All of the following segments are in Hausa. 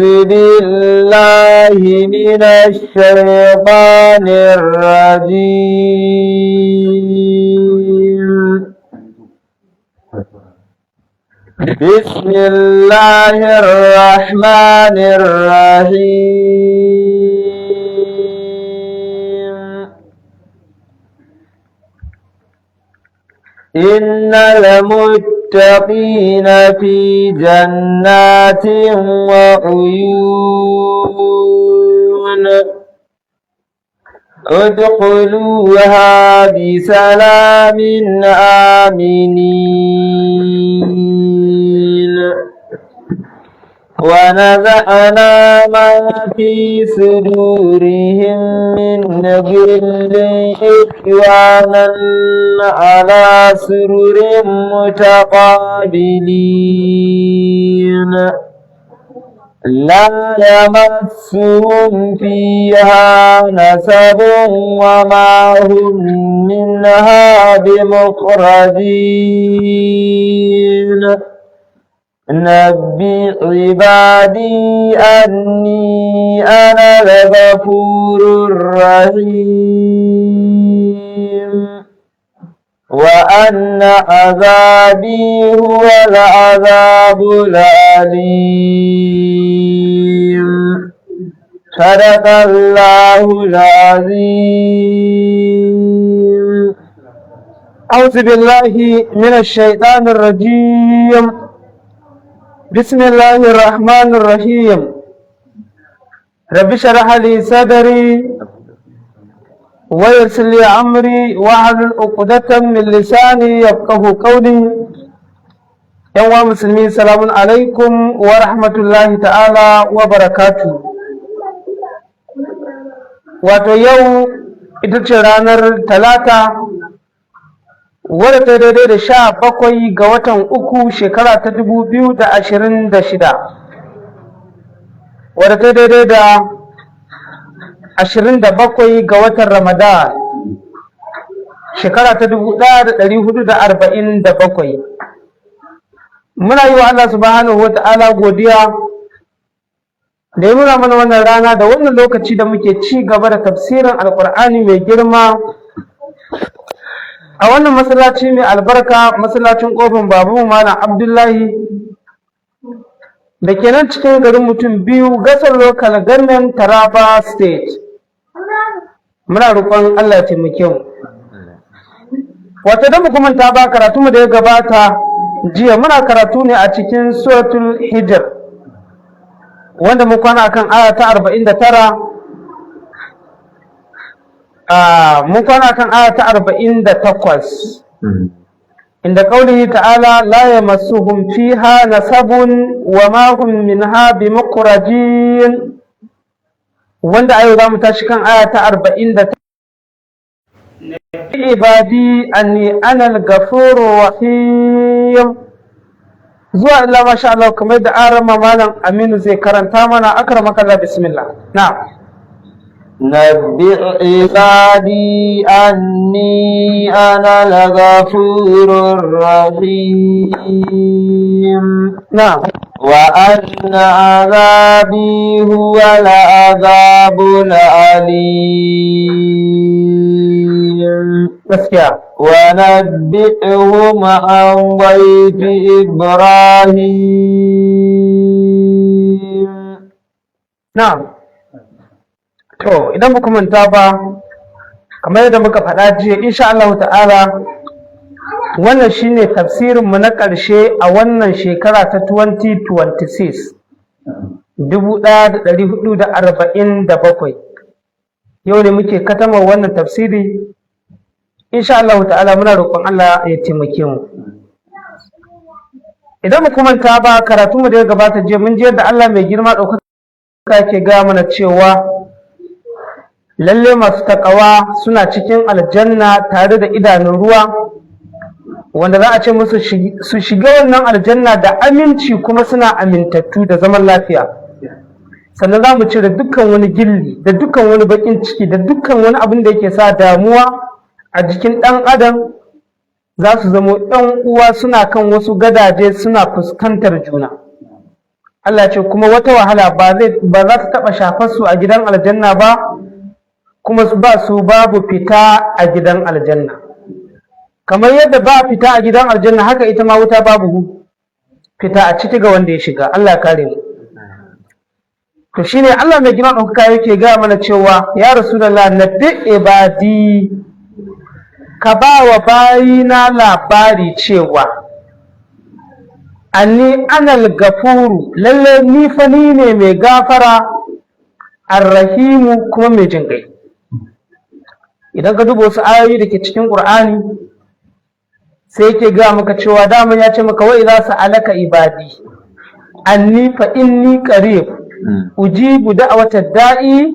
بالله من الشيطان الرجيم. بسم الله الرحمن الرحيم. إن المتقين في جنات وعيون ادخلوها بسلام آمنين. ونزعنا ما في صدورهم من غل إخوانا على سرر متقابلين لا يمسهم فيها نسب وما هم منها بمخرجين. نبئ عبادي أني أنا الغفور الرحيم وأن عذابي هو العذاب الأليم. صدق الله العظيم. أعوذ بالله من الشيطان الرجيم. بسم الله الرحمن الرحيم. رب اشرح لي صدري ويسر لي أمري واحلل عقدة من لساني يفقه قولي. يا مسلمين سلام عليكم ورحمة الله تعالى وبركاته. wato yau ita ce ranar talata wadda ta daidai da 17 ga watan uku shekara ta 2026 wadda ta daidai da 27 ga watan Ramadan shekara ta 1447. Muna yi wa Allah subhanahu wa ta'ala godiya da ya nuna mana wannan rana da wannan lokaci da muke ci gaba da tafsirin alkur'ani mai girma a wannan masallaci mai albarka, masallacin kofin babu malam Abdullahi da ke nan cikin garin mutum biyu, gasar local government, Taraba state. Muna roƙon Allah ya taimake mu. Wata da muka manta ba karatu mu da ya gabata jiya, muna karatu ne a cikin suratul Hijr wanda mu kwana akan aya ta 49. mun kwana kan aya ta 48 inda qaulihi ta'ala la yamassuhum fiha nasabun wa ma hum minha bimukhrajin, wanda ayo zamu tashi kan aya ta 49. ibadi anni ana al-ghafurur rahim zuwa illa masha Allah, kamar da arama malam Aminu zai karanta mana. akramaka Allah, bismillah. na'am. نبئ عبادي أني أنا الغفور الرحيم. نعم. وأن عذابي هو العذاب الأليم. ونبئهم عن ضيف إبراهيم. نعم. To idan muka manta ba, kamar yadda muka faɗa jiya, insha Allah ta'ala wannan shine tafsirin mu na ƙarshe a wannan shekara ta 2026 1447. Yau ne muke katamar wannan tafsiri. Insha Allah ta'ala muna roƙon Allah ya taimake mu. Idan muka manta ba, karatu mu da ya gabata jiya mun ji yadda Allah mai girma ɗaukaka ke ga mana cewa lalle masu takawa suna cikin aljanna tare da idanun ruwa, wanda za a ce musu su shiga wannan aljanna da aminci, kuma suna amintattu da zaman lafiya. Sannan za mu cire dukkan wani gilli da dukkan wani bakin ciki da dukkan wani abin da yake sa damuwa a jikin ɗan adam. Za su zamo ɗan uwa, suna kan wasu gadaje suna fuskantar juna. Allah ce kuma wata wahala ba za ta taɓa shafar su a gidan aljanna ba, kuma ba su babu fita a gidan aljanna. Kamar yadda ba fita a gidan aljanna, haka ita ma wuta babu fita a ciki ga wanda ya shiga. Allah kare mu. To shine Allah mai girma ɗaukaka yake ga mana cewa ya Rasulullah nabbi ibadi, ka ba wa bayina labari cewa anni anal gafuru, lalle ni fa ni ne mai gafara, arrahimu kuma mai jin kai. Idan ka duba wasu ayoyi da ke cikin Qur'ani sai yake ga maka cewa daman ya ce maka wa idza sa'alaka ibadi anni fa inni qarib ujibu da'wata da'i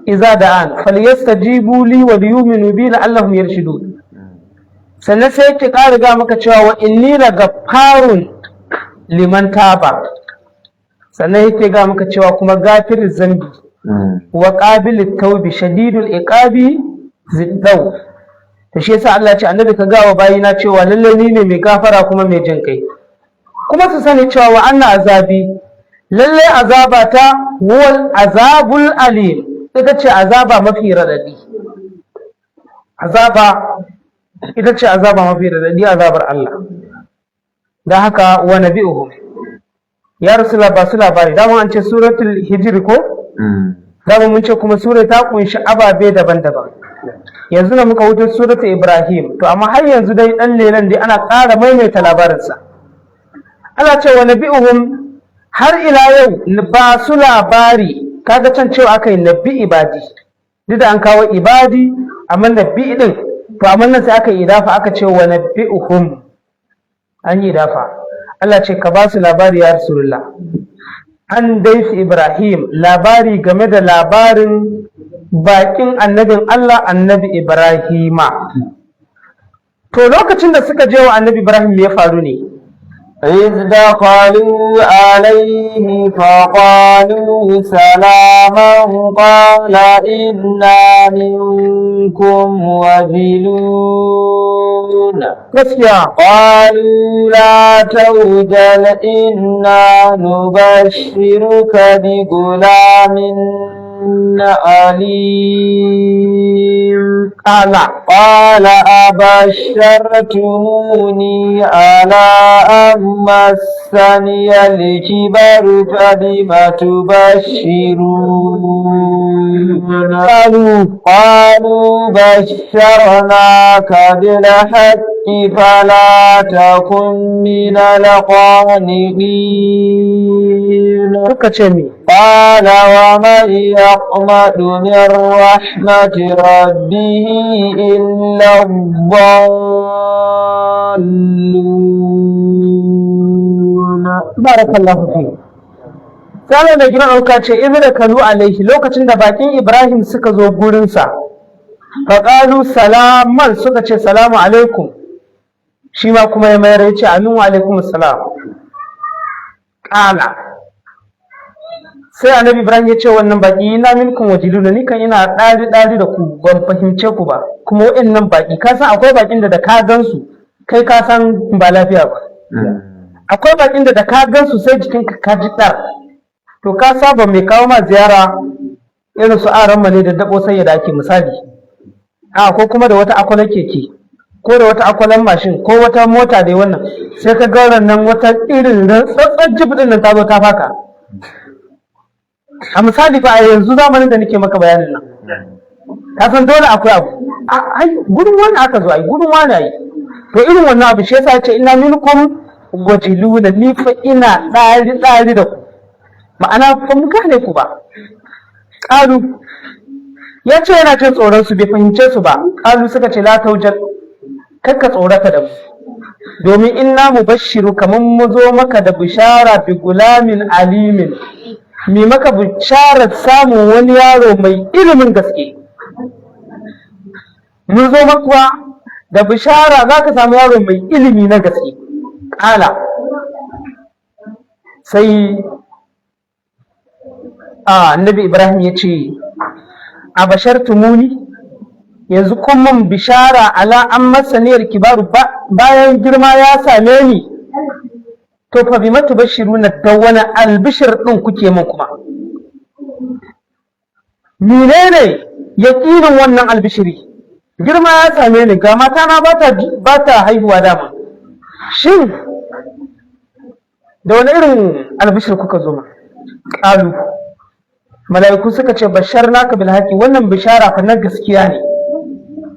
idza da'an falyastajibu li wa liyu'minu bi la'allahum yarshudun. Sannan sai yake ƙara ga maka cewa wa inni lagaffarun liman taba. Sannan yake ga maka cewa kuma gafir zambi wa qabilut tawbi shadidul iqabi ziddaw. to shi yasa Allah ya ce annabi ka gawa bayina cewa lalle ni ne mai gafara kuma mai jin kai, kuma su sani cewa wa anna azabi, lalle azabata huwal azabul alim, ita ce azaba mafi radadi. Azaba ita ce azaba mafi radadi, azabar Allah. Da haka wa nabi'uhum, ya rasula ba su labari. Dama an ce suratul hijr ko dama mun ce kuma sura ta kunshi ababe daban-daban. Yanzu da muka wuce suratul ibrahim, to amma har yanzu dai dan lelan dai ana ƙara maimaita labarinsa. Allah ce wa nabi'uhum, har ila yau ba su labari. Kaga can cewa aka yi nabi ibadi, duk da an kawo ibadi amma nabi din, to amma nan sai aka yi idafa aka ce wa nabi'uhum, an yi idafa. Allah ce ka ba su labari ya rasulullah an daifi ibrahim, labari game da labarin bakin annabin Allah annabi ibrahima. To lokacin da suka je wa annabi ibrahim me ya faru ne? إذ دخلوا عليه فقالوا سلاما قال إنا منكم وجلون قالوا لا توجل إنا نبشرك بغلام عليم. قال أبشرتموني على أن مسني الكبر فبم تبشرون قالوا بشرناك بالحق فلا تكن من القانطين. قال ومن يقنط من رحمة ربه إلا الضالون. بارك الله فيك. Sai da gidan auka ce idan da kalu alaihi, lokacin da bakin Ibrahim suka zo gurinsa, faƙalu salaman, suka ce salamu alaikum, shi ma kuma ya mayar ya ce amin wa alaikum salam. Ƙala sai annabi Ibrahim ya ce wannan baki na minkum wajiluna, ni kan ina ɗari da ku, ban fahimce ku ba. Kuma waɗannan baki ka san akwai bakin da ka gansu kai ka san ba lafiya ba, akwai bakin da ka gansu sai jikinka ka ji ɗar. To ka saba mai kawo ma ziyara irin su aran ne da dabo sai ya dake misali, ko kuma da wata akwalan keke ko da wata akwalan mashin ko wata mota da wannan, sai ka ga nan wata irin tsatsar jib din nan ta zo ta faka. A misali fa a yanzu zamanin da nake maka bayanin nan, ka san dole akwai abu, ai gurin wani aka zo, ai gurin wani ai. To irin wannan abu shi yasa ce ina minkum wajiluna, ni fa ina ɗari da ku, ma'ana ba mu gane ku ba. Ƙalu ya ce yana jin tsoron su, bai fahimce su ba. Ƙalu suka ce la taujal, kakka tsorata da mu, domin inna mubashiru, kamar mu zo maka da bishara bi gulamin alimin, mi maka bisharar samun wani yaro mai ilimin gaske. Mun zo maka da bishara za ka samu yaro mai ilimi na gaske. Ƙala sai annabi Ibrahim ya ce a bashartumuni, yanzu kun mun bishara ala an masaniyar kibaru, bayan girma ya same ni. to fa bima tubashiruna da wani albishir din kuke min kuma menene yaqinin wannan albishiri? Girma ya same ni ga mata na ba ta haihuwa dama, shin da wani irin albishir kuka zo ma? Qalu mala'iku suka ce basharnaka bil haqi, wannan bishara fa na gaskiya ne,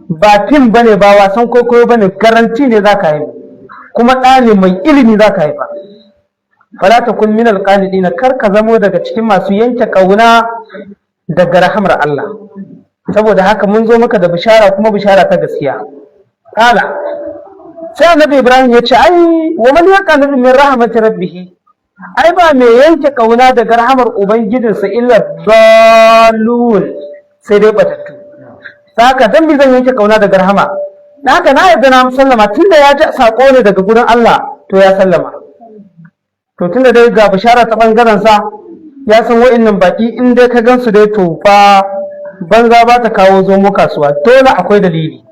ba fim bane, ba wasan kwaikwayo bane, garanti ne zaka haihu, kuma ɗa ne mai ilimi zaka haifa. Fala takun min alqanidina, kar ka zamo daga cikin masu yanke kauna daga rahamar Allah. Saboda haka mun zo maka da bishara, kuma bishara ta gaskiya. Kala sai annabi Ibrahim ya ce ai wa man yaqnatu min rahmati rabbih, ai ba mai yanke kauna daga rahamar ubangijinsa illa dalun, sai dai batattu. Saka dan bi zan yanke kauna daga rahama? Haka na yarda na sallama, tunda ya ji sako ne daga gurin Allah to ya sallama. To tunda dai ga bishara ta bangaren sa, ya san wa'annan baki in dai ka gansu dai to fa banza ba ta kawo zomo kasuwa, dole akwai dalili.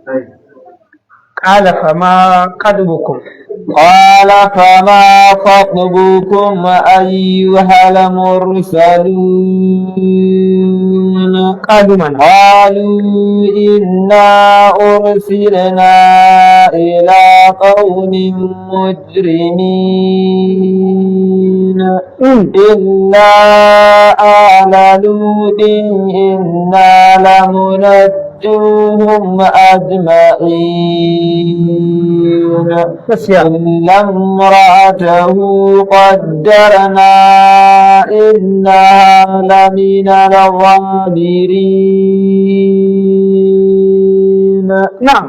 Qala fama qadbukum, qala fama khatubukum ayyuhal mursalun, qalu man, qalu inna ursilna ila qaumin mujrimin illa ala lutin inna lamunajjuhum ajma'in illa imra'atahu qaddarna innaha lamina al-ghabirin. Na'am,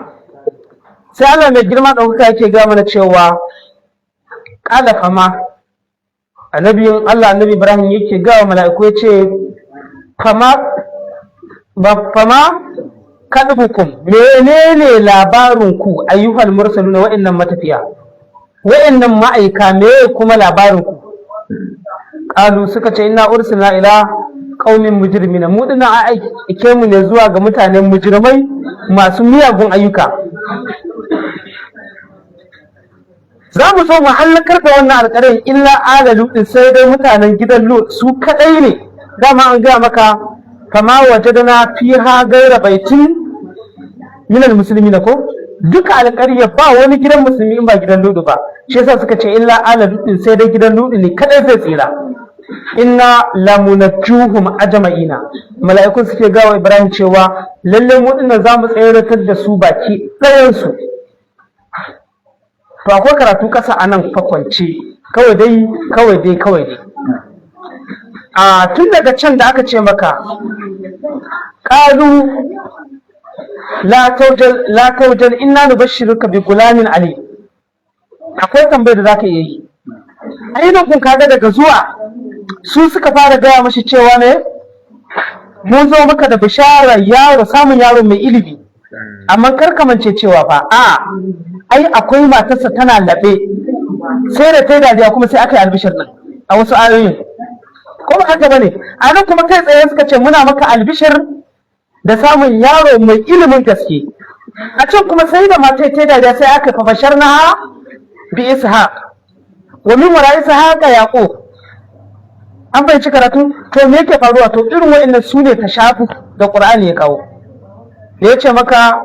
sai Allah mai girma ɗaukaka yake ga mana cewa ƙala fama, annabiyin Allah annabi Ibrahim yake ga wa mala'iku ya ce fama kadbukum, menene labarinku ayyuhal mursaluna, wa'annan matafiya, wa'annan ma'aika, me kuma labarinku? Qalu suka ce inna ursilna ila qaumin mujrimina, mu dinnan a aike mu ne zuwa ga mutanen mujrimai masu miyagun ayyuka. Za mu so mu hallakar da wannan alƙarin illa ala lutin, sai dai mutanen gidan lut su kadai ne. Dama an gaya maka kama wajadana fiha gaira baitin minal muslimina, ko duka alƙarya ba wani gidan musulmi in ba gidan lutu ba. Shi yasa suka ce illa ala lutin, sai dai gidan lutu ne kadai zai tsira. Inna lamunajjuhum ajma'ina, mala'ikun suke gawa Ibrahim cewa lalle mu dinnan za mu tsayaratar da su baki ɗayan su. To akwai karatu kasa a nan fakwance, kawai dai a tun daga can da aka ce maka qalu la tawjal inna nubashshiruka bi gulamin ali, akwai tambayar da zaka iya yi. Ainihin kun kaga daga zuwa su suka fara gaya mashi cewa ne mun zo maka da bishara yaro, samun yaro mai ilimi, amma kar ka mance cewa fa ai akwai matarsa tana laɓe, sai da ta yi dariya kuma sai aka yi albishir din a wasu ayoyin, ko ba haka bane? A nan kuma kai tsaye suka ce muna maka albishir da samun yaro mai ilimin gaske. A can kuma sai da mata ta yi dariya sai aka fa basharna bi ishaq wa min wara ishaq yaqub. An bai ci karatu, to me yake faruwa? To irin wa'annan su ne tashafu da Qur'ani ya kawo. Da ya ce maka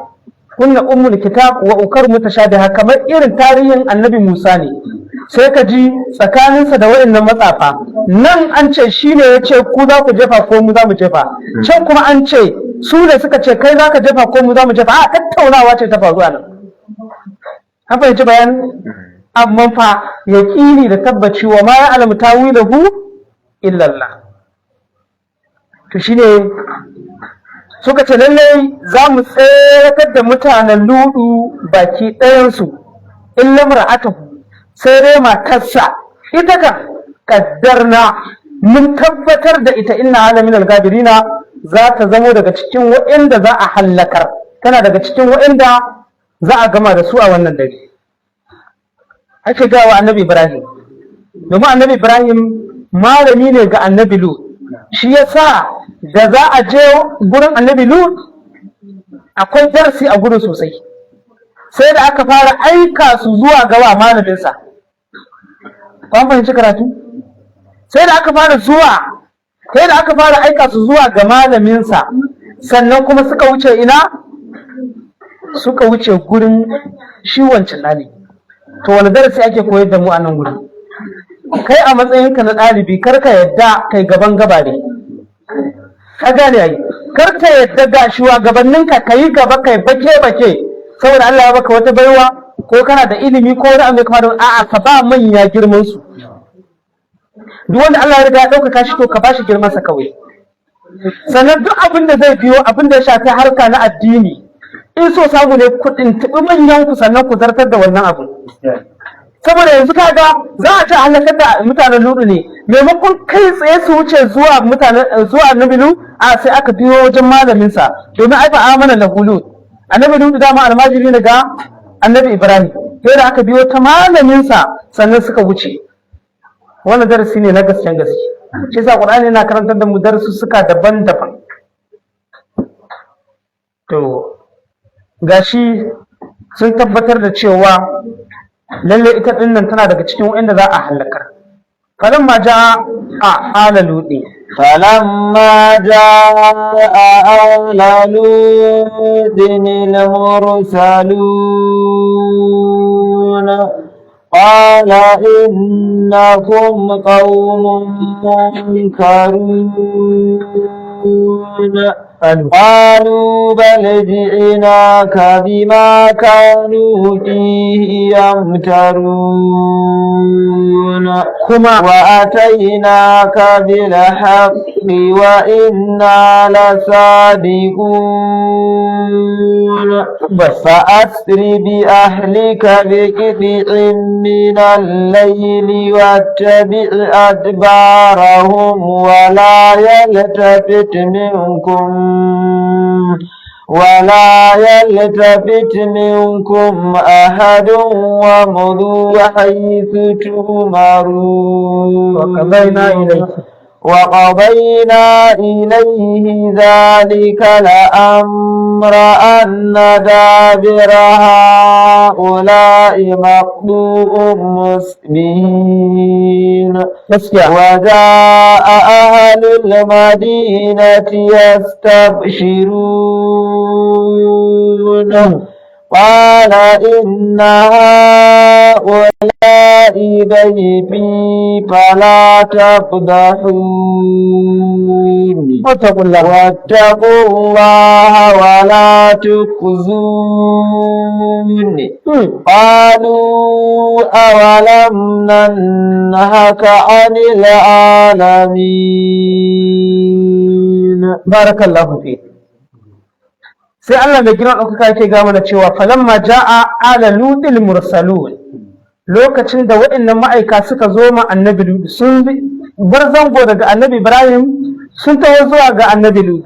kunna ummul kitab wa ukar mutashabiha, kamar irin tarihin annabi Musa ne, sai ka ji tsakaninsa da wa'annan matsafa. Nan an ce shi ne ya ce ku za ku jefa ko mu za mu jefa, can kuma an ce su ne suka ce kai za ka jefa ko mu za mu jefa. A tattaunawa ce ta faru a nan. An fahimci bayan, amma fa yaƙini da tabbaci wa ma ya alamu tawilahu illallah. To shine suka ce lallai za mu tsayar da mutanen ludu baki ɗayansu, illa mar'atahu, sai dai matarsa ita kan kaddarna mun tabbatar da ita inna alamin al-gabirina, za ta zamo daga cikin waɗanda za a hallakar, tana daga cikin waɗanda za a gama da su a wannan dare. Ake gawa annabi Ibrahim, domin annabi Ibrahim malami ne ga annabi Lut, shi yasa da za a je gurin annabi Lut akwai darasi a gurin sosai, sai da aka fara aika su zuwa gawa malaminsa. Kun fahimci karatu? Sai da aka fara aika su zuwa ga malaminsa, sannan kuma suka wuce ina? Suka wuce gurin shi wancan ɗalibi. To wani darasi ake koyar da mu a nan gurin? Kai a matsayinka na ɗalibi kar ka yadda kai gaban gabare. Ka gane yayi, kar ka yadda ga shugabanninka ka yi gaba kai bake saboda Allah ya baka wata baiwa ko kana da ilimi ko wani abu kamar a'a ka ba manya girman su. Duk wanda Allah ya riga ya ɗaukaka shi to ka bashi girman sa kawai. Sannan duk abin da zai biyo abin da ya shafi harka na addini in so samu ne ku tuntuɓi manyan ku sannan ku zartar da wannan abu. Saboda yanzu kaga za a ta halakar da mutanen Ludu ne, maimakon kai tsaye su wuce zuwa annabi Ludu a sai aka biyo wajen malamin sa domin ai fa amana lahu Lut. Annabi Ludu dama almajiri ne ga annabi Ibrahim, sai da aka biyo ta malamin sa sannan suka wuce. Wannan darasi ne na gaskiyan gaske. Shi yasa Qur'ani yana karantar da mu darussuka daban-daban. To gashi sun tabbatar da cewa lalle ita dinnan tana daga cikin wanda za a halakar. Falamma jaa ala ludi فلما جاء آل لوط المرسلون قال إنكم قوم منكرون قالوا بل جئناك بما كانوا فيه يمترون وأتيناك بالحق وإنا لصادقون فأسر بأهلك بقطع من الليل واتبع أدبارهم ولا يلتفت منكم أحد وامضوا حيث تؤمرون وقضينا إليه ذلك الأمر أن دابر هؤلاء مقطوع مصبحين وجاء أهل المدينة يستبشرون قال إن هؤلاء ضيفي فلا تفضحون واتقوا الله ولا تخزون قالوا أولم ننهك عن العالمين. بارك الله فيك. sai Allah mai girma ɗaukaka yake ga mana cewa falamma ja'a ala lutil mursalun, lokacin da waɗannan ma'aika suka zo ma annabi Lut, sun bar zango daga annabi Ibrahim sun taho zuwa ga annabi Lut.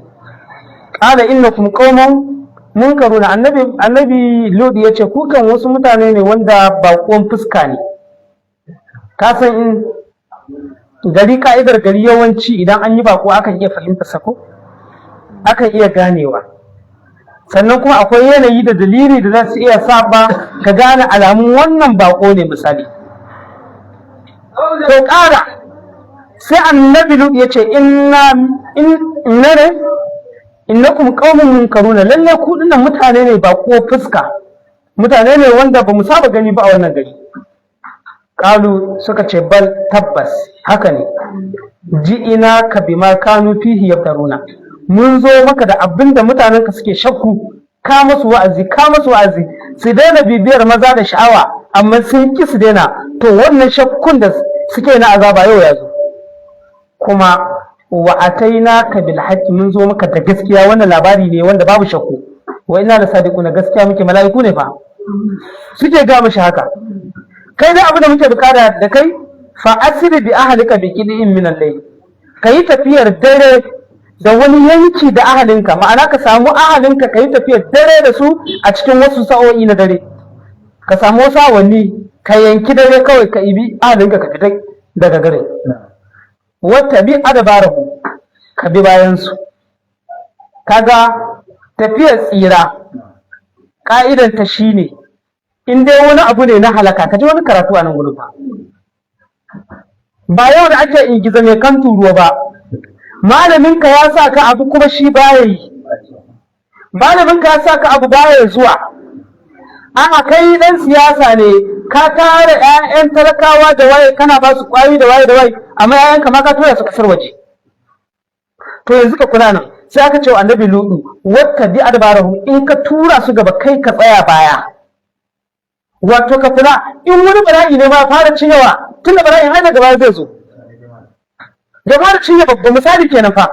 Qala innakum qaumun munkaruna, annabi Lut yace ku kan wasu mutane ne wanda baƙon fuska ne. Ka san in gari ka'idar gari yawanci idan an yi baƙo akan iya fahimta sako, akan iya ganewa. Sannan kuma akwai yanayi da dalili da za su iya saba ka gane alamun wannan bako ne misali. To ƙara sai annabi Lut ya ce innakum qaumun munkaruna, lalle ku dinnan mutane ne bako fuska, mutane ne wanda ba mu saba gani ba a wannan gari. Qalu suka ce bal tabbas haka ne, ji'ina ka bima kanu fihi yaftaruna, mun zo maka da abin da mutanenka suke shakku, ka masu wa'azi su daina bibiyar maza da sha'awa amma sun ki su daina, to wannan shakkun da suke na azaba yau ya zo. Kuma wa atainaka bil haqqi, mun zo maka da gaskiya, wannan labari ne wanda babu shakku, wa inna la sadiquna, gaskiya muke, mala'iku ne fa suke ga mishi haka. Kai da abin da muke bukata da kai, fa asri bi ahlika bi qidin min al-layl, kai tafiyar dare da wani yanki da ahalinka, ma'ana ka samu ahalinka ka yi tafiyar dare da su a cikin wasu sa'o'i na dare, ka samu wasu awanni ka yanki dare kawai ka ibi ahalinka ka fita daga gare. Wata bi adabarahu, ka bi bayansu. Kaga tafiyar tsira ƙa'idanta shi ne in dai wani abu ne na halaka, ka ji wani karatu a nan gudu ba, ba yau da ake ingiza mai kan turuwa ba. Malaminka ya sa ka abu kuma shi baya yi, malaminka ya sa ka abu baya zuwa. A'a kai dan siyasa ne, ka tara 'ya'yan talakawa da waye kana ba su kwayoyi da waye amma 'ya'yanka ma ka tura su kasar waje. To yanzu ka kula nan, sai aka ce wa annabi Lutu wata bi adbarahum, in ka tura su gaba kai ka tsaya baya. Wato ka kula, in wani bala'i ne ma fara cinyewa, tun da bala'in har daga baya zai zo. Da fara cinye babba misali kenan fa.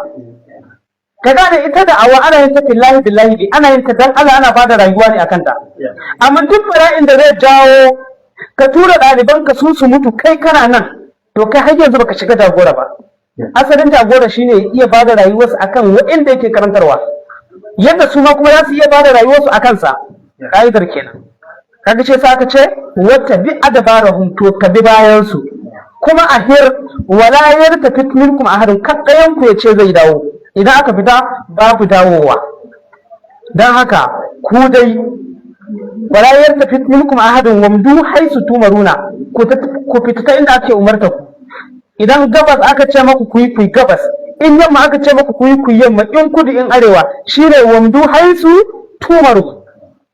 Ka gane ita da awa ana yin ta billahi ana yin ta dan Allah, ana bada rayuwa ne akan ta. Amma duk bala'in da zai jawo ka tura ɗaliban ka su mutu kai kana nan, to kai har yanzu baka shiga jagora ba. Asalin jagora shine iya bada rayuwarsu akan waɗanda yake karantarwa, yadda su ma kuma za su iya bada rayuwarsu akan sa. Ka'idar kenan. Kaga ce sa aka ce wata bi adabarahum, to ka bi bayan su. Kuma ahir wala yartafit minkum ahadun, kaddayan ku yace zai dawo. Idan aka fita babu dawowa. Dan haka ku dai wala yartafit minkum ahadun wamdu haisu tumaruna, ku fita ta inda ake umarta ku. Idan gabas aka ce maku ku yi gabas, in yamma aka ce maku ku yi yamma, in kudu in arewa, shine wamdu haisu tumaru,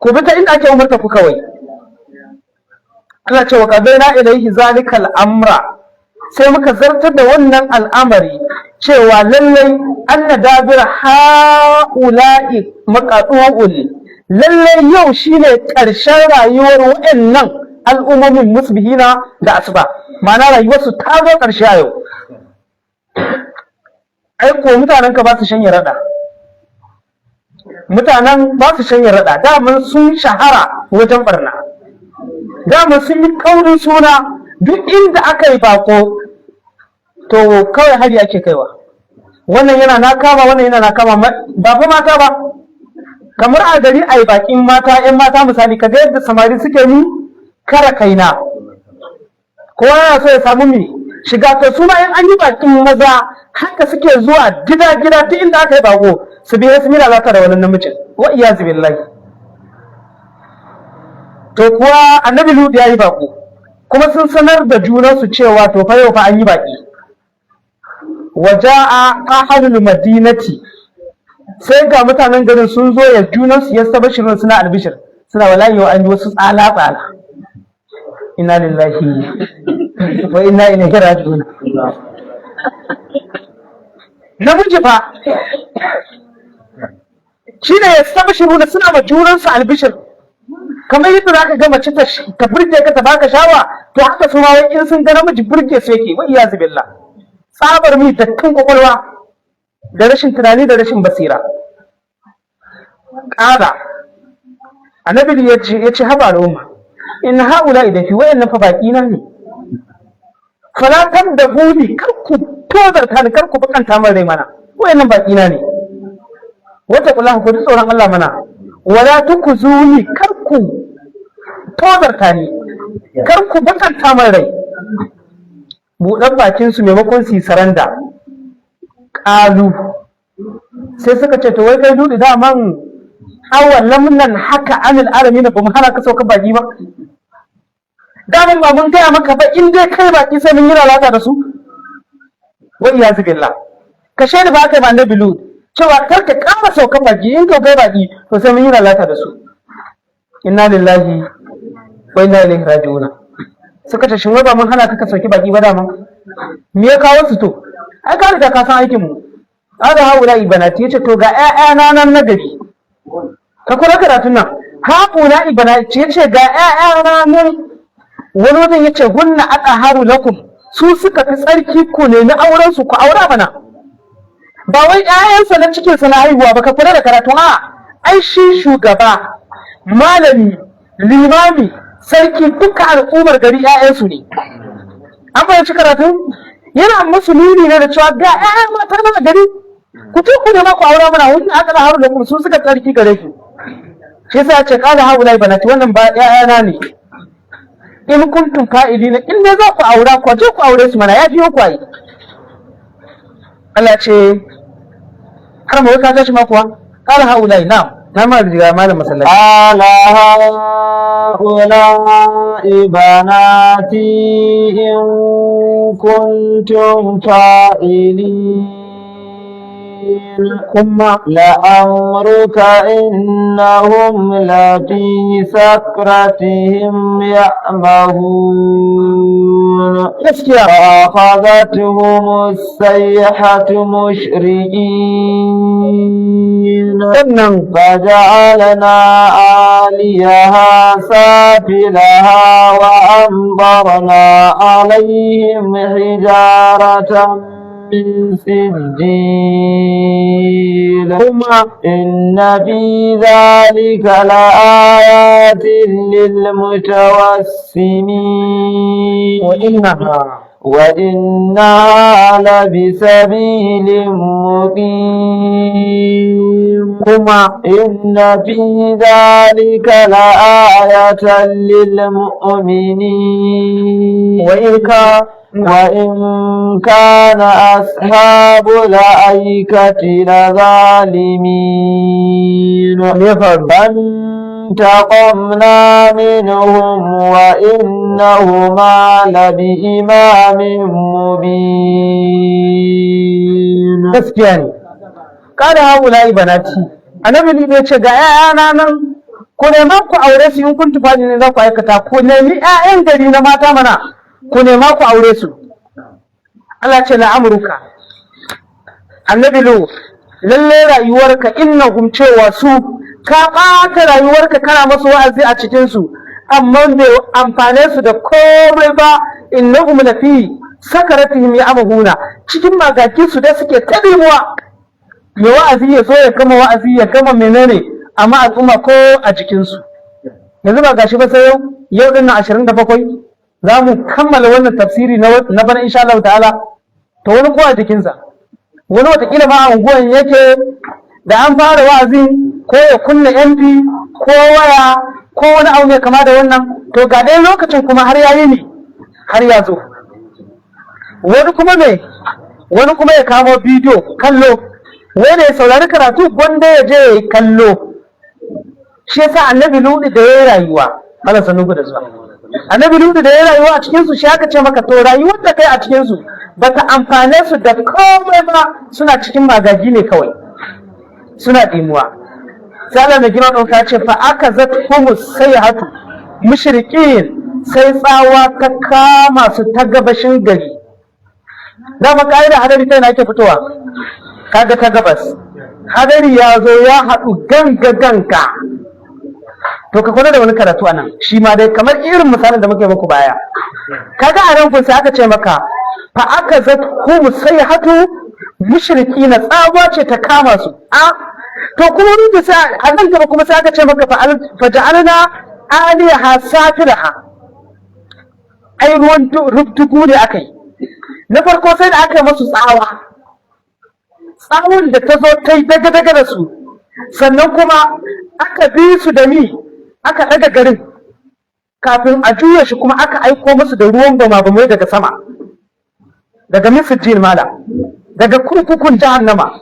ku bi ta inda ake umarta ku kawai. Allah ce wa qadaina ilayhi zalikal amra, sai muka zartar da wannan al'amari cewa lallai anna dabira haula'i maqatu'un, lallai yau shine ƙarshen rayuwar waɗannan al'ummomin musbihina da asuba, ma'ana rayuwarsu ta zo ƙarshe a yau. Ai ko mutanen ka ba su shanye rada, mutanen ba su shanye rada, daman sun shahara wajen barna, daman sun yi kaurin suna, duk inda aka yi bako to kawai hari ake kaiwa. Wannan yana na kama, wannan yana na kama, ba fa mata ba, kamar a gari a yi bakin mata, 'yan mata misali, ka ga yadda samari suke ni kara kaina, kowa yana so ya samu mi shiga. To su ma in an yi bakin maza haka suke zuwa gida duk inda aka yi bako su biya su mira zata da wani namijin, wa iyazu billahi. To kuwa annabi Lut ya yi bako, kuma sun sanar da junansu cewa to fa yau fa an yi baki. Waja'a ahlul madinati, sai ga mutanen garin sun zo ya junansu ya saba shirin suna albishir, suna wallahi yau an yi wasu tsala. Inna lillahi wa inna ilaihi raji'un. Namiji fa shine ya saba shirin suna ma junansu albishir, kamar yadda za ka ga mace ta burge ka ta baka shawa, to haka su ma wai in sun ga namiji burge su yake, wa iyazu billah. Tsabar mi dattin kwakwalwa da rashin tunani da rashin basira. Ƙara annabi ya ce haba al'umma, in haula idan fi wayannan fa baki na ne, falatar da buni, kar ku tozarta ni, kar ku bakanta min rai mana, wayannan baki na ne. Wata kula ku ji tsoron Allah mana, wala tukuzuni, kar ku tozarta ni, kar ku bakanta min rai. Buɗan bakin su maimakon su yi saranda, ƙalu sai suka ce to wai kai Lutu daman awan lamnan haka anil alamin, ba mu hana ka sauka baki ba, daman ba mun gaya maka ba in dai kai baki sai mun yi lalata da su. Wa iyazu billah, ka shaida ba kai ba annabi Lut cewa kar ka ƙara saukan baki, in ka kai baki to sai mun yi lalata da su. Inna lillahi wa inna ilaihi raji'un. Suka ce shin wai ba mun hana ka sauki baki ba dama, me ya kawo su to? Ai ka riga ka san aikin mu. Ada haula ibanati, yace to ga ƴaƴana nan na gari, ka kula karatun nan, haula ibanati yace ga ƴaƴana nan, wani wajen yace hunna aqharu lakum, su suka fi tsarki, ku ne na auren su ku aura bana. Ba wai ƴaƴansa na cikin sa na haihuwa ba, ka kula da karatu. Ai shi shugaba, malami, limami, sarki, duka al'ummar gari ƴaƴansu ne. An fahimci karatun? Yana musu nuni ne da cewa ga ƴaƴan mata na gari, ku ce ku ne ma ku aura mana, wani aka da haru da kuma su suka tsarki gare ku. Shi yasa ya ce qala haula banati, wannan ba ƴaƴana ne. In kuntum fa'ilina, in dai za ku aura ku je ku aure su mana, ya fiye ku yi. Allah ce har ma ka gashi ma kuwa qala haula, na'am na ma riga malam masallaci قال هؤلاء بناتي إن كنتم فاعلين kuma لأمرك إنهم لفي سكرتهم يعمهون gaskiya فأخذتهم الصيحة مشرقين sannan فجعلنا عاليها سافلها وأمطرنا عليهم حجارة من سجيل kuma إن في ذلك لآيات للمتوسمين وإنها لبسبيل مقيم kuma إن في ذلك لآية للمؤمنين وإن كان أصحاب الأيكة لظالمين فانتقمنا منهم وإنهما لبإمام مبين gaskiya ne kada haula ibanati annabi ne ya ce ga ƴaƴana nan ku nema ku aure su in kun tufa ne za ku aikata ku nemi ƴaƴan gari na mata mana ku nema ku aure su Allah ce na amurka annabi lu lalle rayuwarka innahum cewa su ka ɓata rayuwarka kana masu wa'azi a cikin su amma bai amfane su da komai ba innahum lafi sakaratihim ya'mahuna cikin magakin su da suke tabimuwa mai wa'azi ya zo ya gama wa'azi ya gama menene amma al'umma ko a jikinsu yanzu ba gashi ba sai yau din na 27 za mu kammala wannan tafsiri na bana insha Allah ta'ala to wani ko a jikinsa wani watakila ma a unguwan yake da an fara wa'azi ko ya kunna MP ko waya ko wani abu mai kama da wannan to ga dai lokacin kuma har yayi ne har ya zo wani kuma ya kamo bidiyo kallo wanda ya saurari karatu gwanda ya je ya kallo shi yasa annabi Lutu da ya rayuwa Allah sanuku da zuwa annabi Lutu da ya rayuwa a cikin su shi aka ce maka to rayuwar da kai a cikin su bata amfane su da komai ba suna cikin magaji ne kawai suna dimuwa sai Allah mai girma ɗauka ce fa aka zathumus sayhatu mushrikin sai tsawa ta kama su ta gabashin gari da maka da hadari kai na yake fitowa kaga ta gabas hadari ya zo ya haɗu ganga to ka kula da wani karatu anan shi ma dai kamar irin misalin da muke muku baya kaga a nan kun sai aka ce maka fa aka zathumu sayhatu mushrikina tsawa ce ta kama su to kuma rubu sai a nan gaba kuma sai aka ce maka fa ja'alna aliyaha safilaha ai ruwan rubtugu ne akai na farko sai da aka yi masu tsawon da ta zo ta yi daga da su sannan kuma aka bi su da aka ɗaga garin kafin a juya shi kuma aka aiko musu da ruwan bama-bamai daga sama daga misir mala daga kurkukun jahannama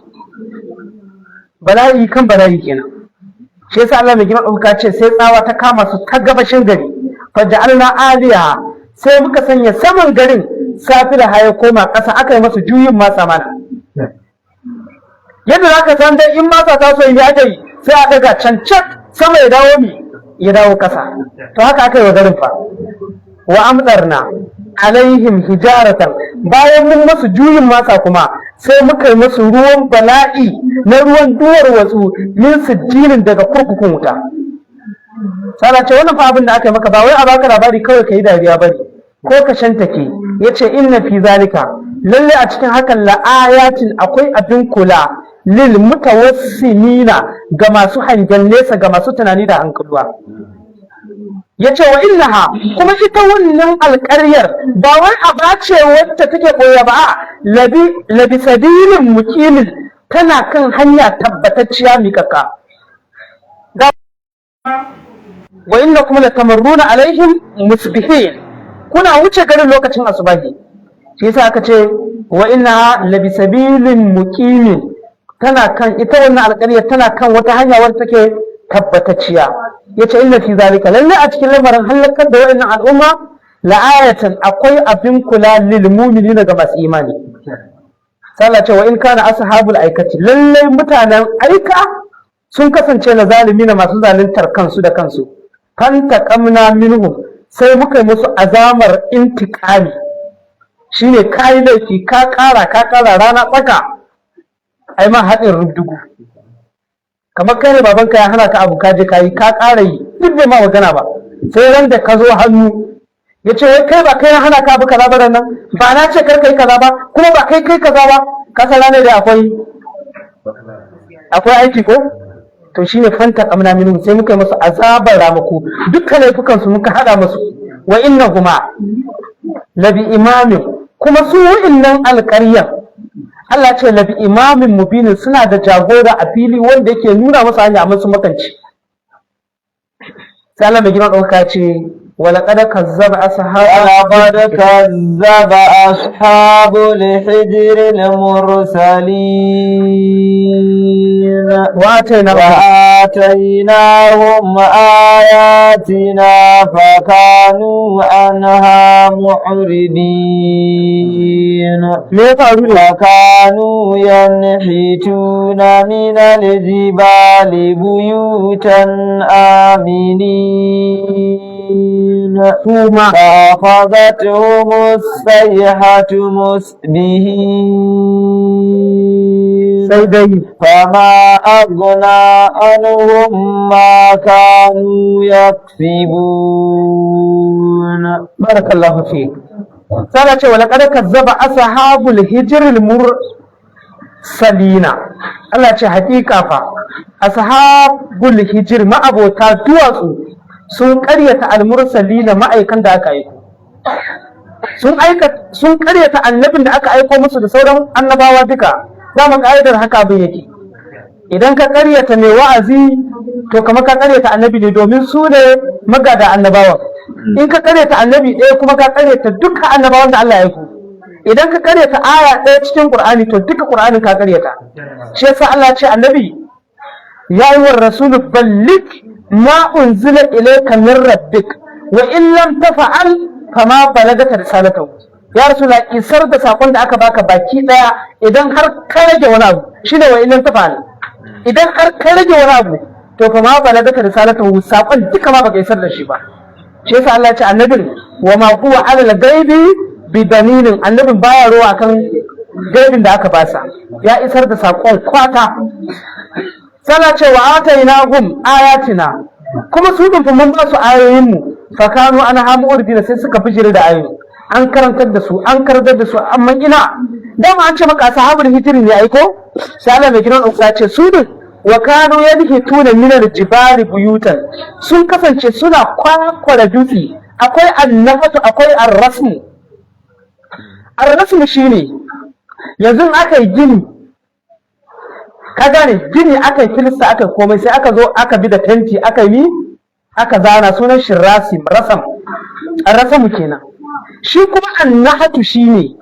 bala'i kan bala'i kenan shi yasa Allah mai girma ɗauka ce sai tsawa ta kama su ta gabashin gari fa ja'alna aliya sai muka sanya saman garin safi da haya koma ƙasa aka yi masu juyin masa mana yadda za ka san dai in masa ta so ya dai sai a daga can sama ya dawo ya dawo ƙasa to haka aka yi wa garin fa wa amdarna alaihim hijaratan bayan mun masu juyin masa kuma sai muka yi masu ruwan bala'i na ruwan duwar watsu min sijjinin daga kurkukun wuta sana ce wannan fa abin da aka yi maka ba wai a baka labari kawai ka yi dariya bane ko ka shantake yace inna fi zalika lalle a cikin hakan la ayatin akwai abin kula lil mutawassimina ga masu hangen nesa ga masu tunani da hankaluwa yace wa innaha kuma ita wannan alƙaryar ba wai aba ce wacce take koya ba labi sabilin muqimin tana kan hanya tabbatacciya mikaka wa innakum latamarruna alaihim musbihin kuna wuce garin lokacin asubahi shi yasa aka ce wa innaha labi sabilin muqimin tana kan ita wannan alƙaryar tana kan wata hanya wadda take tabbatacciya. Yace inna fi zalika lalle a cikin lamarin halakar da wa'annan al'umma la'ayatan akwai abin kula lil mu'minina ga masu imani. Sallah ce wa in kana ashabul aikati lalle mutanen aika sun kasance na zalimi na masu zaluntar kansu da kansu. Fantaqamna minhum sai muka yi musu azamar intiqami shine kai laifi ka ƙara rana tsaka ai ma haɗin rubdugu kamar kai ne babanka ya hana ka abu ka je kayi ka ƙara yi duk bai ma magana ba sai ran da ka zo hannu ya ce kai ba kai ya hana ka abu kaza ba nan ba na ce kar kai kaza ba kuma ba kai kaza ba ka san ne da akwai aiki ko to shine fanta kamna minhum sai muka yi musu azabar ramako dukkan laifukan su muka hada musu wa innahuma labi imamin kuma su wa'innan alƙaryan Allah ce labi imamin mubinin suna da jagora a fili wanda yake nuna masa hanya amma su makanci sai Allah mai girma ɗauka ce ولقد كذب أصحاب الحجر المرسلين وآتيناهم آياتنا فكانوا عنها معرضين وكانوا ينحتون من الجبال بيوتا آمنين فأخذتهم الصيحة مصبحين فما أغنى عنهم ما كانوا يكسبون بارك الله فيك سألت ولقد كذب أصحاب الحجر المرسلين الله ce hakika fa ashabul hijr ma abota duwatsu sun karyata almursalina ma'aikan da aka aiko sun karyata annabin da aka aiko musu da sauran annabawa duka dama ka'idar haka abin yake idan ka karyata mai wa'azi to kamar ka karyata annabi ne domin su ne magada annabawan in ka karyata annabi ɗaya kuma ka karyata duka annabawan da Allah ya aiko idan ka karyata aya ɗaya cikin Qur'ani to duka Qur'anin ka karyata shi yasa Allah ya ce annabi ya yi wa rasulu ballik ma unzila ilayka min rabbik wa in lam tafa'al fama balagata risalatahu ya rasula isar da sakon da aka baka baki daya idan har ka rage wani abu shine wa in lam tafa'al idan har ka rage wani abu to fama balagata risalatahu sakon duka ma baka isar da shi ba shi yasa Allah ya ce annabin wa ma huwa ala al-ghaibi bidalilin annabin baya ruwa kan gaibin da aka basa ya isar da sakon kwata sana cewa atainahum ayatina kuma su din mun ba su ayoyin mu fa kanu anha mu'ridina sai suka bijire da ayoyi an karantar da su an karantar da su amma ina dama an ce maka sahabul hijri ne aiko sai Allah mai kiran uku ce su din wa kanu yadhituna min al-jibali buyutan sun kasance suna kwakwara dutse akwai annafatu akwai ar-rasmu ar-rasmu shine yanzu aka yi gini ka gane gini aka yi kilista aka komai sai aka zo aka bi da tenti aka yi aka zana sunan shi rasamu kenan shi kuma annahatu shine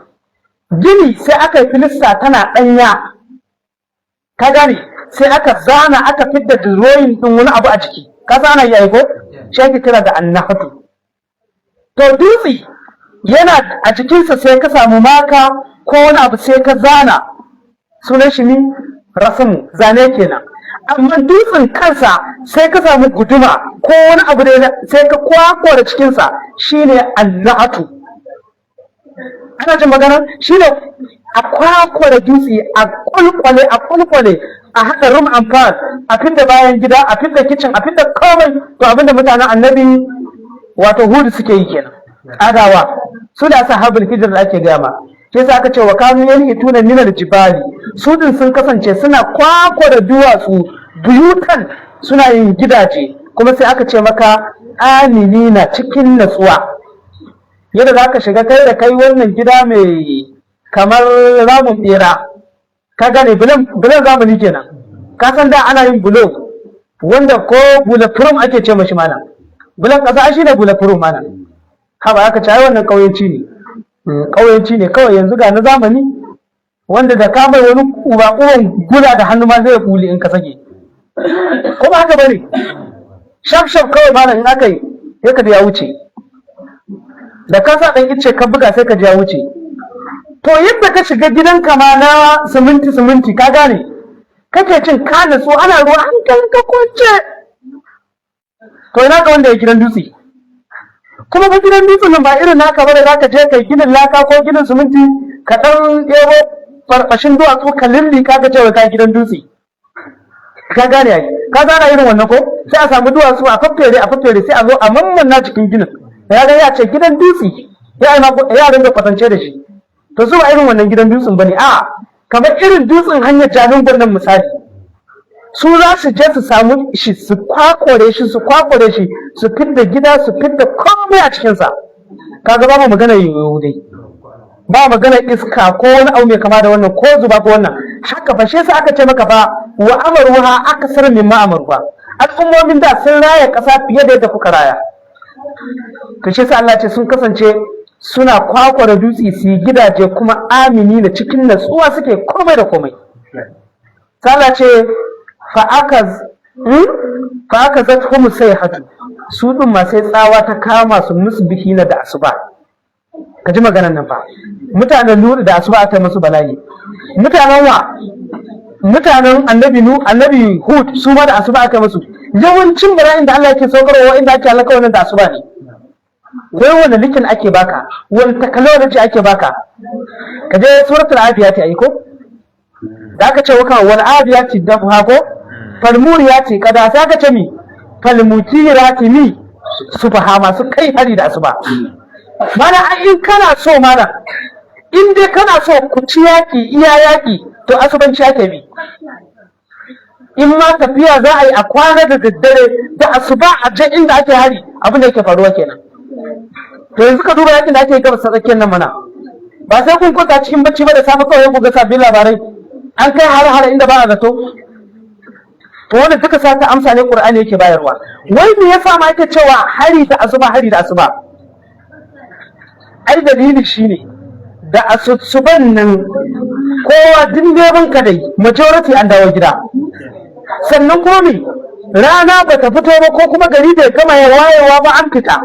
gini sai aka yi kilista tana danya ka gane sai aka zana aka fidda drawing din wani abu a ciki ka zana yi aiko shi ake kira da annahatu to dutse yana a cikinsa sai ka samu maka ko wani abu sai ka zana sunan shi ne rasamu zane kenan amma dutsen kansa sai ka samu guduma ko wani abu da sai ka kwakwa da cikinsa shine annahatu ana jin magana shine a kwakwa da dutse a kwalkwale a haɗa room and part a fidda bayan gida a fidda kitchen a fidda komai to abinda mutanen annabi wato hudu suke yi kenan adawa su da sahabul hijr da ake gama sai sa aka ce wa kanu yanhituna min al-jibali su din sun kasance suna kwakwara duwatsu buyutan suna yin gidaje kuma sai aka ce maka aminina cikin natsuwa yadda za ka shiga kai da kai wannan gida mai kamar ramun bera ka gane bulan zamani kenan ka san da ana yin bulo wanda ko bulletproof ake ce mashi mana bulan kasa shi ne bulletproof mana haba aka ce ai wannan kauyanci ne ƙauyenci ne kawai yanzu ga na zamani wanda da ka bai wani uban gula da hannu ma zai kuli in ka sake ko ba haka bane shaf kawai malam in aka yi sai ka ya wuce da ka sa dan ice ka buga sai ka ya wuce to yadda ka shiga gidanka ma na siminti ka gane kake cin ka natsu ana ruwa hankalin ka kwance to ina ka wanda ya gidan dutse kuma ba gidan dutse nan ba irin naka bane zaka je kai ginin laka ko ginin siminti ka dan ɗebo farfashin duwatsu ka lilli ka ga cewa ka gidan dutse ka gane ai ka gane irin wannan ko sai a samu duwatsu a faffere sai a zo a mammanna cikin ginin ya ga ya ce gidan dutse ya ringa kwatance da shi to zuwa irin wannan gidan dutsen bane a kamar irin dutsen hanyar janin birnin misali su za su je su samu shi su kwakware shi su fidda gida su fidda komai a cikinsa kaga babu magana yiwu dai ba magana iska ko wani abu mai kama da wannan ko zuba ko wannan haka fa shi yasa aka ce maka fa wa amaruha akasar mimma amaruha al'ummomin da sun raya kasa fiye da yadda kuka raya to shi yasa Allah ce sun kasance suna kwakwara dutse su yi gidaje kuma amini da cikin natsuwa suke komai da komai Allah ce fa aka zata sai hatu su din ma sai tsawa ta kama su musbihi na da asuba ka ji maganar nan fa mutanen Lut da asuba aka musu bala'i mutanen annabi Hud su ma da asuba aka musu yawancin bala'in da Allah yake saukarwa inda ake halaka wannan da asuba ne wai wani likin ake baka wani technology ake baka ka je suratul adiyat ai ko da aka ce waka wal adiyat dafa ko falmuriyati kada sai aka ce mi falmutirati mi subha masu kai hari da asuba mana in kana so mana in dai kana so ku ci iya yaki to asubanci ake bi in ma tafiya za a yi a kwana da daddare da asuba a je inda ake hari abin da yake faruwa kenan to yanzu ka duba yakin da ake gaba tsakiyar nan mana ba sai kun kwanta cikin bacci ba da safe kawai ku ga sabbin labarai an kai har inda ba a zato to wanda duka sa ta amsa ne Qur'ani yake bayarwa wai me yasa ma yake cewa hari da asuba ai dalili shine da asuban nan kowa dindeban ka dai majority an dawo gida sannan kuma me rana ba ta fito ba ko kuma gari bai gama ya wayewa ba an fita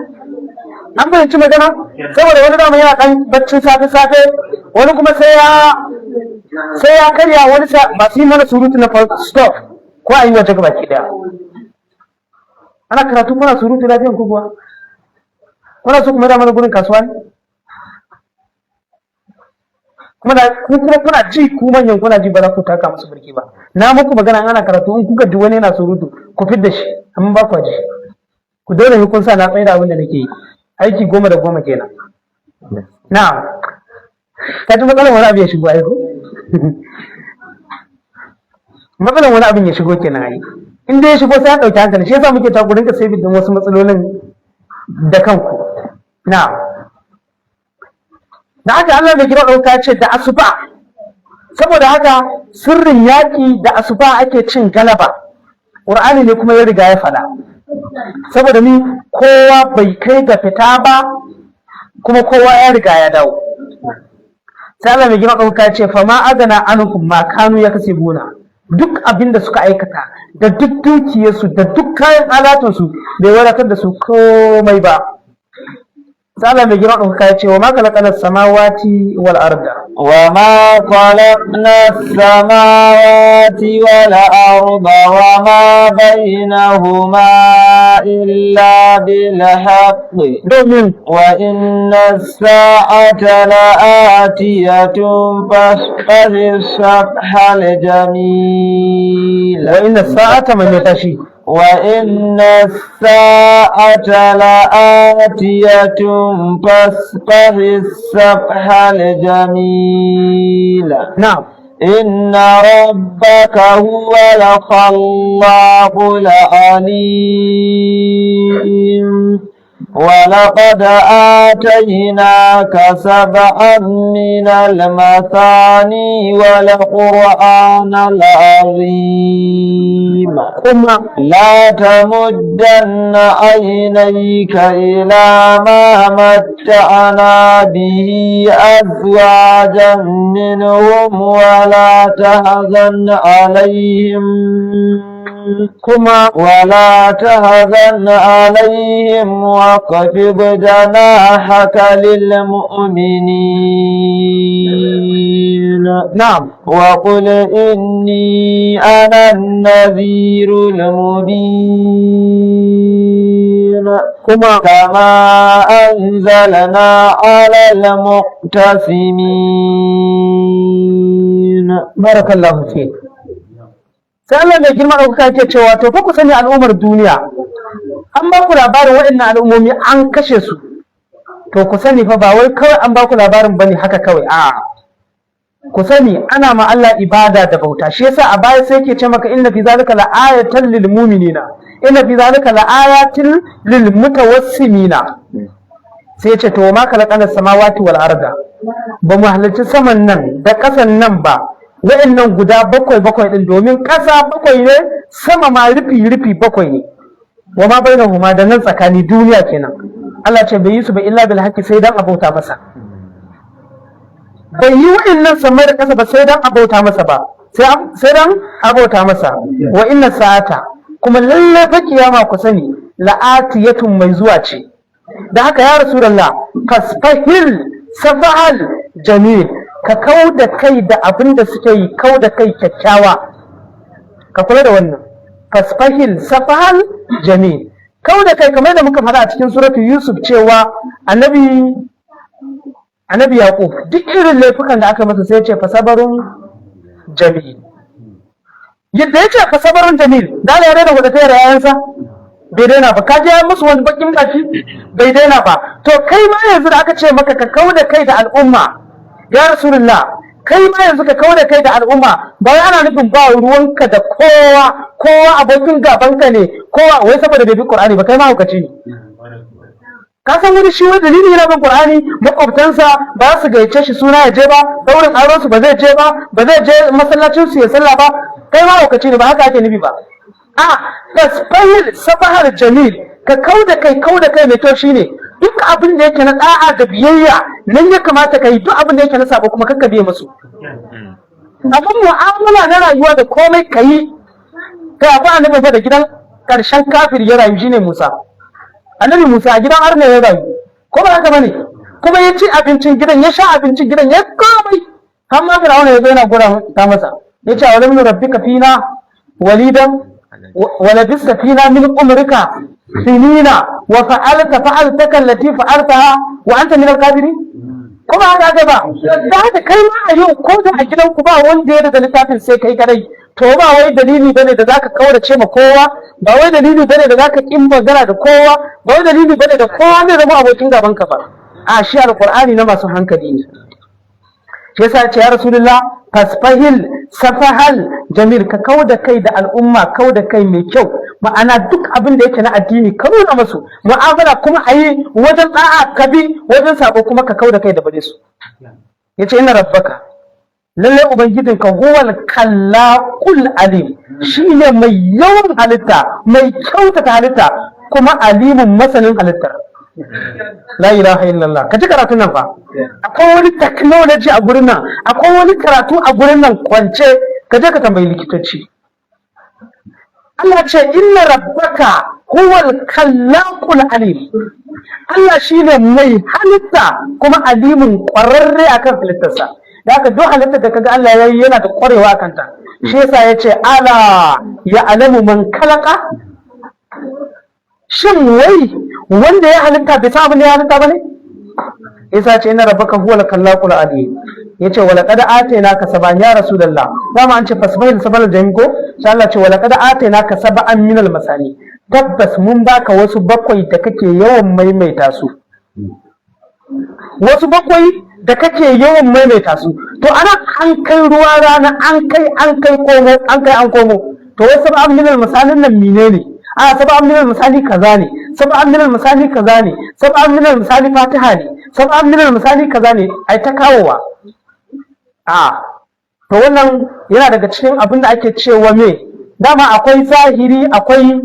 an fahimci magana saboda wani dama yana dan baccin safe wani kuma sai ya karya wani masu yi mana surutu na stop ko a yi waje gaba ki daya ana karatu kuna surutu lafiyan ku kuwa kuna so kuma da mana gurin kasuwa ne kuma kuna ji ku manyan kuna ji ba za ku taka musu birki ba na muku magana ana karatu in kuka ji wani yana surutu ku fidda shi amma ba ku ji ku dole ne kun sa na tsaida abin da nake yi aiki 10 da 10 kenan na ka ji matsalar wani abu ya shigo aiko matsalar wani abin ya shigo kenan ai in dai ya shigo sai ya dauki hankali shi yasa muke ta gurin ka sai bidin wasu matsalolin da kanku na da haka Allah bai kira dauka ce da asuba saboda haka sirrin yaki da asuba ake cin galaba Qur'ani ne kuma ya riga ya faɗa saboda ni kowa bai kai ga fita ba kuma kowa ya riga ya dawo sai Allah mai gina ɗauka ce fa ma agana anhum ma kanu ya kase gona duk abin da suka aikata da duk dukiyarsu da duk kayan alatunsu bai wadatar da su komai ba sai Allah mai gina ɗauka ce wa ma kalaqana samawati wal arda وما خلقنا السماوات والأرض وما بينهما إلا بالحق وإن الساعة لآتية فاصفح الصفح الجميل وإن الساعة من يتشي وإن الساعة لآتية فاصفح الصفح الجميل نعم إن ربك هو الخلاق العليم ولقد آتيناك سبعا من المثاني والقرآن العظيم لا تمدن عينيك إلى ما متعنا به أزواجا منهم ولا تحزن عليهم واخفض جناحك للمؤمنين نعم وقل إني أنا النذير المبين كما أنزلنا على المقتسمين. بارك الله فيك. sai Allah mai girma ɗaukaka ke cewa to fa ku sani al'ummar duniya an ba ku labarin waɗannan al'ummomi an kashe su, to ku sani fa ba wai kawai an ba ku labarin bane haka kawai, a ku sani ana ma Allah ibada da bauta. Shi yasa a baya sai ke ce maka inna fi zalika la'ayatan lil mu'minina, inna fi zalika la'ayatin lil mutawassimina. Sai ya ce to ma khalaqana samawati wal arda, ba mu halarci saman nan da ƙasan nan ba wa'annan guda bakwai din, domin ƙasa bakwai ne, sama ma rufi bakwai ne, wa ma bainahuma da nan tsakani duniya kenan. Allah ce bai yi su ba illa bil haqqi sai dan abauta masa, bai yi wa'annan samai da ƙasa ba sai dan abauta masa ba, sai dan abauta masa. Wa inna sa'ata, kuma lalle fa kiyama ku sani la'atiyatun mai zuwa ce. Da haka ya rasulullah fasfahil safahal jamil, ka kau da kai da abin da suke yi, kau da kai kyakkyawa, ka kula da wannan. Fasfahil safahal jamil, kau da kai kamar da muka faɗa a cikin suratu Yusuf cewa annabi Yaqub duk irin laifukan da aka masa sai ya ce fasabarun jamil. Yadda ya ce fasabarun jamil, da ya daina wadda ta yayansa bai daina ba, ka je musu wani bakin baki bai daina ba. To kai ma yanzu da aka ce maka ka kau da kai da al'umma ya rasulullah, kai ma yanzu ka kawo da kai da al'umma, ba wai ana nufin ba ruwanka da kowa abokin gabanka ne, kowa wai saboda bai bi Qur'ani ba kai ma hukaci ne. Ka san wani shi wani dalili yana bin Qur'ani, makwabtansa ba su gaice shi suna ya je ba, daurin auren su ba zai je masallacin su ya sallah ba, kai ma hukaci ne, ba haka ake nufi ba. Tasfahil sabahar jamil, ka kau da kai mai kyau shine duk abin da yake na da'a da biyayya nan ya kamata ka yi, duk abin da yake na sabo kuma kakka biye musu. Abin mu'amala na rayuwa da komai ka yi. Kai akwai annabi fa da gidan karshen kafir ya rayu shine Musa. Annabi Musa a gidan arna ya rayu, ko ba haka bane? Kuma ya ci abincin gidan, ya sha abincin gidan, ya komai. Har ma Fir'auna ya zo yana gura ta masa. Ya ce awalam rabbika fina walidan wa labista fina min umrika sinina wa fa'altaka allati fa'altaha wa anta min al-kafirin. Kuma haka ba, da haka kai ma a yau ko da a gidanku ba wanda ya da littafin sai kai kadai, to ba wai dalili bane da zaka kaurace ma kowa, ba wai dalili bane da zaka kin magana da kowa, ba wai dalili bane da kowa zai zama abokin gaban ka ba. A shi alqur'ani na masu hankali ne. Shi yasa ce ya rasulullah fasfahil safahal jamil, ka kauda kai da al'umma, kauda kai mai kyau, ma'ana duk abin da yake na addini ka nuna musu, mu'amala kuma a yi wajen da'a ka bi, wajen sabo kuma ka kauda kai da bare su. Yace inna rabbaka, lalle ubangijinka huwal kallaqul alim, shine mai yawan halitta, mai kyautata halitta, kuma alimun masanin halittar. La ilaha illallah. Ka ji karatun nan fa, akwai wani technology a gurin nan, akwai wani karatu a gurin nan kwance, ka je ka tambayi likitoci. Allah ce inna rabbaka huwal kallaqul alim, Allah shine mai halitta kuma alimin ƙwararre akan halittarsa. Da haka duk halittar da kaga Allah yayi yana da ƙwarewa akan ta. Shi yasa yace ala ya alamu man khalaqa. Shin wai wanda ya halitta bai san abin da ya halitta bane? Yasa ce inna rabbaka huwal kallaqul alim. Yace wala qad atainaka sab'an ya rasulullah. Dama an ce fasbahil sabal jami'ko, sai Allah ce wala qad atainaka sab'an minal masani. Tabbas mun baka wasu bakwai da kake yawan maimaita su. Wasu bakwai da kake yawan maimaita su. To ana an kai ruwa rana, an kai komo. To wasu sab'an minal masanin nan menene? A sab'an minal masani kaza ne. sab'an minal misali kaza ne, sab'an minal misali fatiha ne, sab'an minal misali kaza ne, ai ta kawowa. To wannan yana daga cikin abin da ake cewa me, dama akwai zahiri, akwai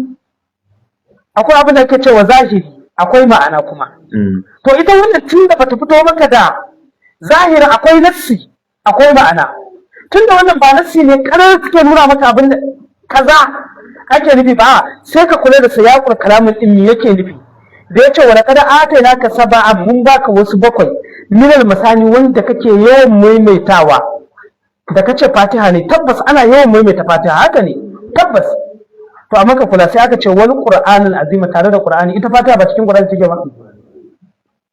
abin da ake cewa zahiri, akwai ma'ana kuma. To ita wannan tun da bata fito maka da zahiri, akwai nassi, akwai ma'ana. Tun da wannan ba nassi ne karar suke nuna maka abin da kaza ake nufi ba, sai ka kula da siyaqul kalamin din me yake nufi. Da yace wa laqad atainaka sab'an, mun baka wasu bakwai minal masani wanda kake yawan maimaitawa. Da kace Fatiha ne, tabbas ana yawan maimaita Fatiha, haka ne tabbas. To amma ka kula sai aka ce wal qur'anul azima, tare da qur'ani. Ita Fatiha ba cikin qur'ani take ba.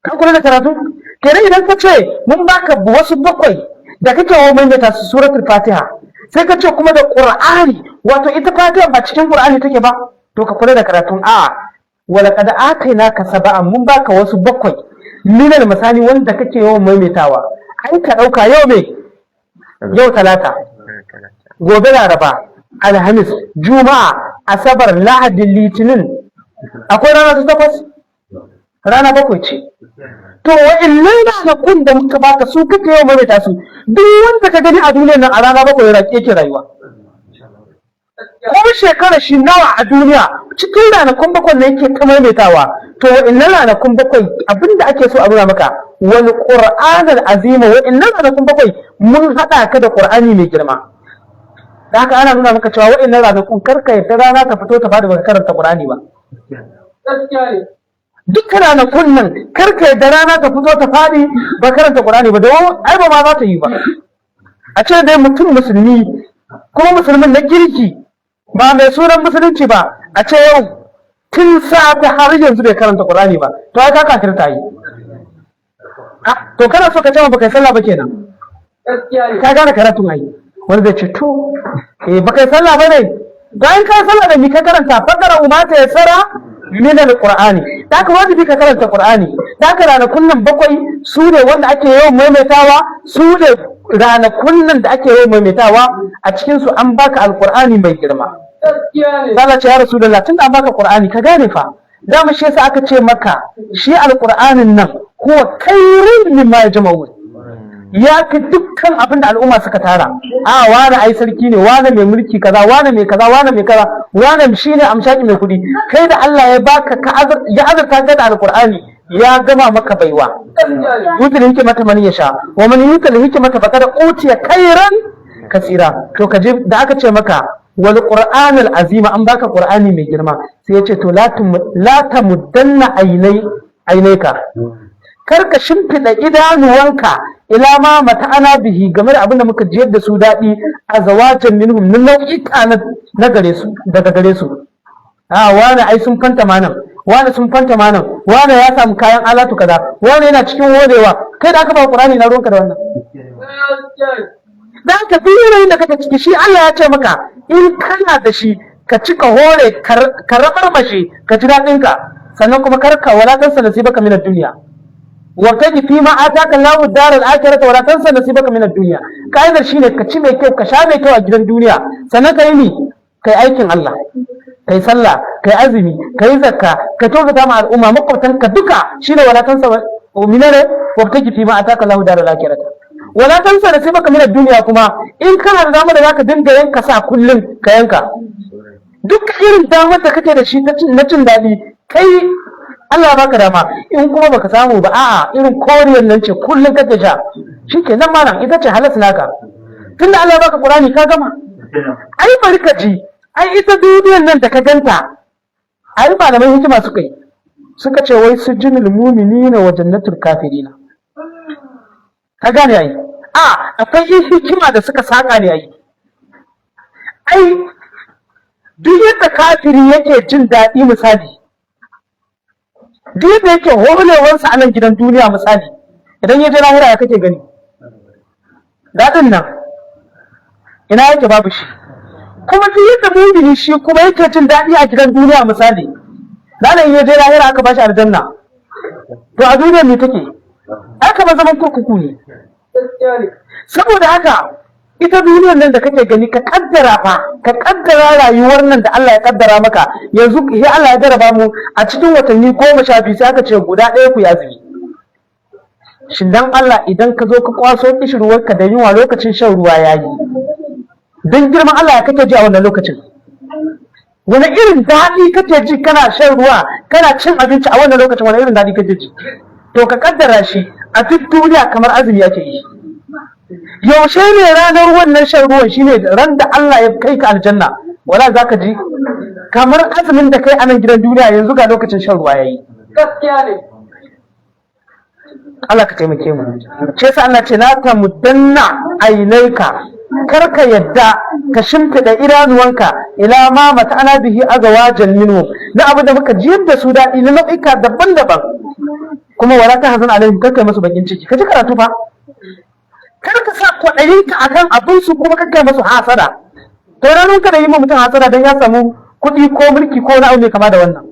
Ka kula da karatu kenan idan ka ce mun baka wasu bakwai da kake yawan maimaita su suratul Fatiha, sai ka ce kuma da qur'ani, wato ita Fatiha ba cikin qur'ani take ba, to ka kula da karatun. Wala qad atainaka sab'an, mun baka wasu bakwai minal masani wanda kake yawan maimaitawa. Ai ka dauka yau me, yau talata, gobe laraba, alhamis, juma'a, asabar, lahadi, litinin, akwai rana ta takwas, rana bakwai ce. To wa'annan ranakun da muka baka su kake yawan maimaita su, duk wanda ka gani a duniyar nan a rana bakwai yake rayuwa. Ko shekara shi nawa a duniya, cikin ranakun bakwai ne yake ta maimaitawa. To wa'annan ranakun bakwai abinda ake so a nuna maka, wani qur'anul azima, wa'annan ranakun bakwai mun haɗa ka da qur'ani mai girma. Da haka ana nuna maka cewa wa'annan ranakun karka yadda rana ta fito ta fadi baka karanta qur'ani ba. Dukkan ranakun nan karka yadda rana ta fito ta fadi baka karanta qur'ani ba, don ai ba ma za ta yi ba. A ce dai mutum musulmi, kuma musulmin na kirki, ba mai sunan musulunci ba, a ce yau tun safe har yanzu bai karanta qur'ani ba, to ai ka kafirta yi. To kana so ka ce baka yi sallah ba kenan, ka gane karatun ai. Wani zai ce to baka yi sallah ba ne, bayan ka sallah da mi ka karanta, faqara umma ta yassara min alqur'ani. Da ka wajibi ka karanta qur'ani. Da ka ranakun nan bakwai su ne wanda ake yawan maimaitawa, su ne ranakun nan da ake yawan maimaitawa, a cikin su an baka alqur'ani mai girma. Allah ce ya Rasulullah, tunda an baka qur'ani ka gane fa, dama shi yasa aka ce maka shi alqur'anin nan huwa khairun mimma yajma'un, ya fi dukkan abin da al'umma suka tara. Wani ai sarki ne, wani mai mulki kaza, wani mai kaza, wani mai kaza, wani shine amshaki mai kudi. Kai da Allah ya baka ya azurta ka da alqur'ani, ya gama maka baiwa. Yutul hikmata man yasha wa man yutul hikmata faqad utiya khairan katsira. To kaje da aka ce maka wal qur'anul azima, an baka qur'ani mai girma, sai ya ce to la tamuddanna ainaika, kar ka shimfida idanuwanka ila ma mata'ana bihi, game da abin da muka jiyar da su daɗi, a zawajan minhum, na nau'ika na gare su, daga gare su. Wani ai sun fanta manan, wani sun fanta manan, wani ya samu kayan alatu kaza, wani yana cikin hodewa. Kai da aka ba qur'ani na ruwanka da wannan. Dan ka fi yanayin da kake ciki, shi Allah ya ce maka in kana da shi ka cika hore, ka rabar mashi, ka ji daɗinka, sannan kuma karka wala tansa nasibaka min ad-dunya. Wabtaji fi ma ataka Allahu ad-daral akhirata wala tansa nasibaka min ad-dunya. Kaidar shine ka ci mai kyau, ka sha mai kyau a gidan duniya, sannan kai ni kai aikin Allah, kai sallah, kai azumi, kai zakka, ka kyautata ma al'umma, makwabtanka duka, shine wala tansa minare. Wabtaji fi ma ataka Allahu ad-daral akhirata wala tansa nasibaka min ad-dunya. Kuma in kana da damar da zaka dinga yanka sa kullun, ka yanka. Duk irin damar da kake da shi na cin daɗi, kai Allah baka dama. In kuma baka samu ba, irin koriyar nan ce kullum kake sha, shikenan malam, ita ce halas naka. Tunda Allah baka Qur'ani ka gama. Ai bari ka ji, ai ita duniyar nan da ka ganta, ai malaman hikima suka ce wai sujjinul mu'minina wa jannatul kafirina. Ka gane ai? Akwai hikima da suka saka ne ai. Duk yadda kafiri yake jin daɗi misali, duk yadda yake holewarsa a nan gidan duniya misali, idan ya je lahira ya kake gani daɗin nan ina yake? Babu shi. Kuma duk yadda mumini shi kuma yake jin daɗi a gidan duniya misali, ranar ya je lahira aka bashi aljanna, to a duniya me take? Aka ba zaman kurkuku ne. Saboda haka ita duniyar nan da kake gani ka kaddara rayuwar nan da Allah ya kaddara maka yanzu sai Allah ya jaraba mu a cikin watanni 12 sai aka ce guda ɗaya ku yazumi. Shin dan Allah idan ka zo ka kwaso kishirwarka da yunwa lokacin shan ruwa yayi, dan girman Allah ya kake ji a wannan lokacin? Wani irin daɗi kake ji kana shan ruwa kana cin abinci a wannan lokacin? Wani irin daɗi kake ji? To ka kaddara shi a duk duniya kamar azumi yake yi. Yaushe ne ranar wannan shan ruwan? shine ran da Allah ya kai ka aljanna. Wala zaka ji kamar azumin da kai a nan gidan duniya yanzu ga lokacin shan ruwa yayi. Gaskiya ne. Allah ka taimake mu. Ce sa Allah ce la ta mudanna ainaika, kar ka yadda ka shimfida idanuwanka ila ma mata'ana bihi azwajan minhum, na abu da muka jiyar da su daɗi na nau'ika daban-daban. Kuma wala ta hazan alaihim, kar kai musu bakin ciki. Ka ji karatu fa. Kar ka sa kwaɗayinka akan abin su kuma kar kai musu hasada. To ranar ka da yi ma mutum hasada don ya samu kuɗi ko mulki ko wani abu mai kama da wannan.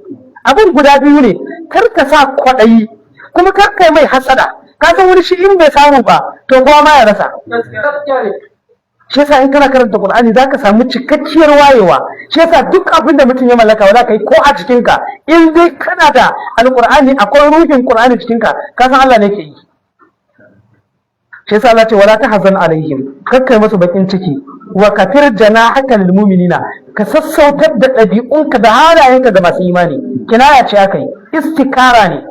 Abin guda biyu ne, kar ka sa kwaɗayi kuma kar kai mai hasada. Ka san wani shi in bai samu ba to kuma ma ya rasa. Shi yasa in kana karanta Qur'ani zaka samu cikakkiyar wayewa. Shi yasa duk abin da mutum ya mallaka wala kai ko a jikinka in dai kana da Al-Qur'ani, akwai ruhin Qur'ani jikinka, ka san Allah ne ke yi. Shi yasa Allah ce wala tahzan alaihim, kar kai musu bakin ciki, wa kafir janahaka lil mu'minina, ka sassautar da ɗabi'unka da halayenka ga masu imani. Kinaya ce akai, istikara ne.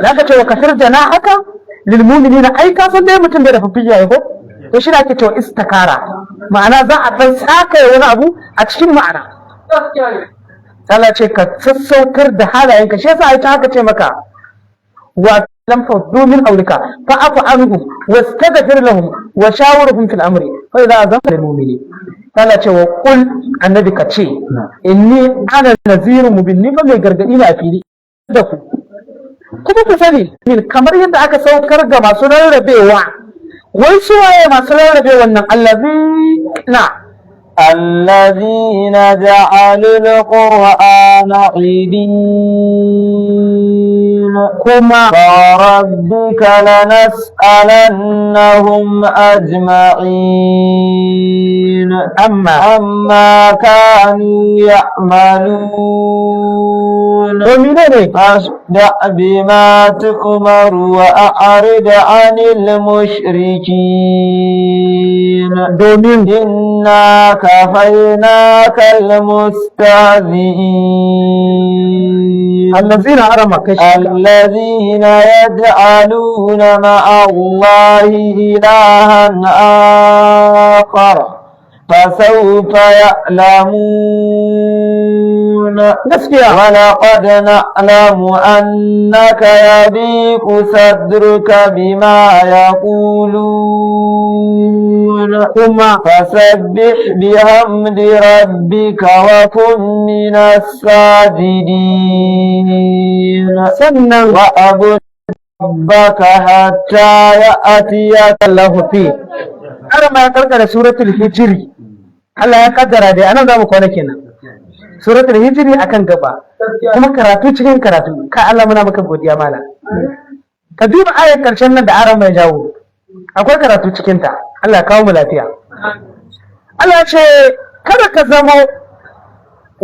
Da aka ce wa kafir janahaka lil mu'minina, ai ka san dai mutum bai da fifiya ko? To shi ake cewa istikara, ma'ana za a dan saka wani abu a cikin ma'ana. Allah ce ka sassautar da halayenka. Shi yasa ai ta haka ce maka wa lam faddu min awlika fa'fu anhum wastaghfir lahum wa shawirhum fil amri fa idza azamta lil mu'minin. Allah ce wa qul, annabi ka ce inni ana nazirun mubin, ni fa mai gargadi na fili da ku. Kuma ku sani kamar yadda aka saukar ga masu rarrabewa, wai su waye masu rarrabe wannan? الذين جعلوا القرآن عيدين كما فربك لنسألنهم أجمعين عما كانوا يعملون فاصدع بما تؤمر وأعرض عن المشركين إنا كفيناك المستهزئين الذين يجعلون مع الله إلها آخر فسوف يعلمون ولقد نعلم أنك يضيق صدرك بما يقولون فسبح بحمد ربك وكن من الساجدين وأعبد ربك حتى يأتيك الله فيه. Har ma ya karkara suratul hijri, Allah ya kaddara dai anan zamu kwana kenan. Suratul hijri akan gaba, kuma karatu cikin karatu. Ka Allah muna maka godiya mala. Ka duba ayar karshen nan da aran mai jawo. Akwai karatu cikin ta. Allah ya kawo mu lafiya. Allah ya ce kada ka zamo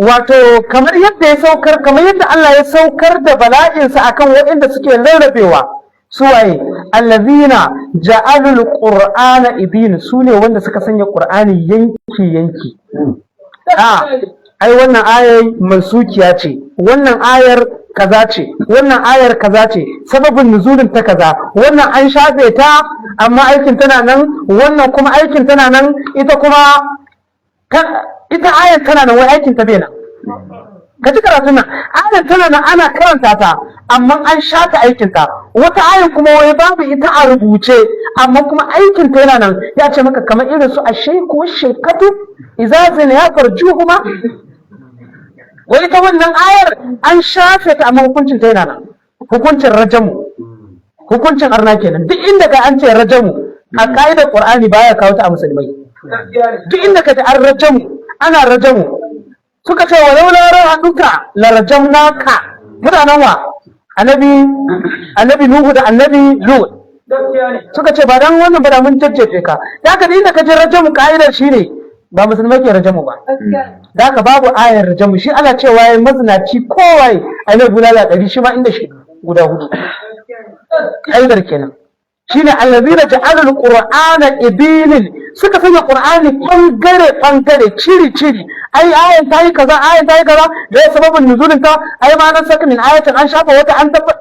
wato kamar yadda Allah ya saukar da bala'insa akan waɗanda suke rarrabewa. Suwaye allazina ja'alul qur'ana idin, sune wanda suka sanya qur'ani yanki ai wannan ayar mansukiya ce, wannan ayar kaza ce, wannan ayar kaza ce, sababin nuzulin ta kaza, wannan an shafe ta amma aikin tana nan, wannan kuma aikin tana nan, ita ayar tana nan, wai aikin ta bai nan. Ka ji karatun nan, ayar tana nan ana karanta ta amma an shata aikinta, wata ayar kuma wai babu ita a rubuce amma kuma aikinta yana nan. Ya ce maka kamar irin su a sheku shekatu idza zina ya farjuhuma, wai ita wannan ayar an shafe ta amma hukuncin ta yana nan, hukuncin rajamu, hukuncin arna kenan. Duk inda ka an ce rajamu a ka'idar Qur'ani baya kawo ta a musulmai. Duk inda ka ji an rajamu, ana rajamu, suka ce wa laula rahaduka la rajamnaka, mutanen wa annabi Nuhu da annabi Lut suka ce ba dan wannan ba da mun jajjefe ka da ka inda ka ji rajamu ka'idar shine ba musulmai ke rajamu ba da ka babu ayar rajamu shi ana cewa yayin mazinaci kowai a ne bulala 100 shi ma inda shi guda hudu ka'idar kenan shine allazina ja'alul qur'ana idilin suka sanya qur'ani bangare ciri ai ayan tayi kaza da sababin nuzulin ta ai ma nan saka min ayatin an shafa wata an tabba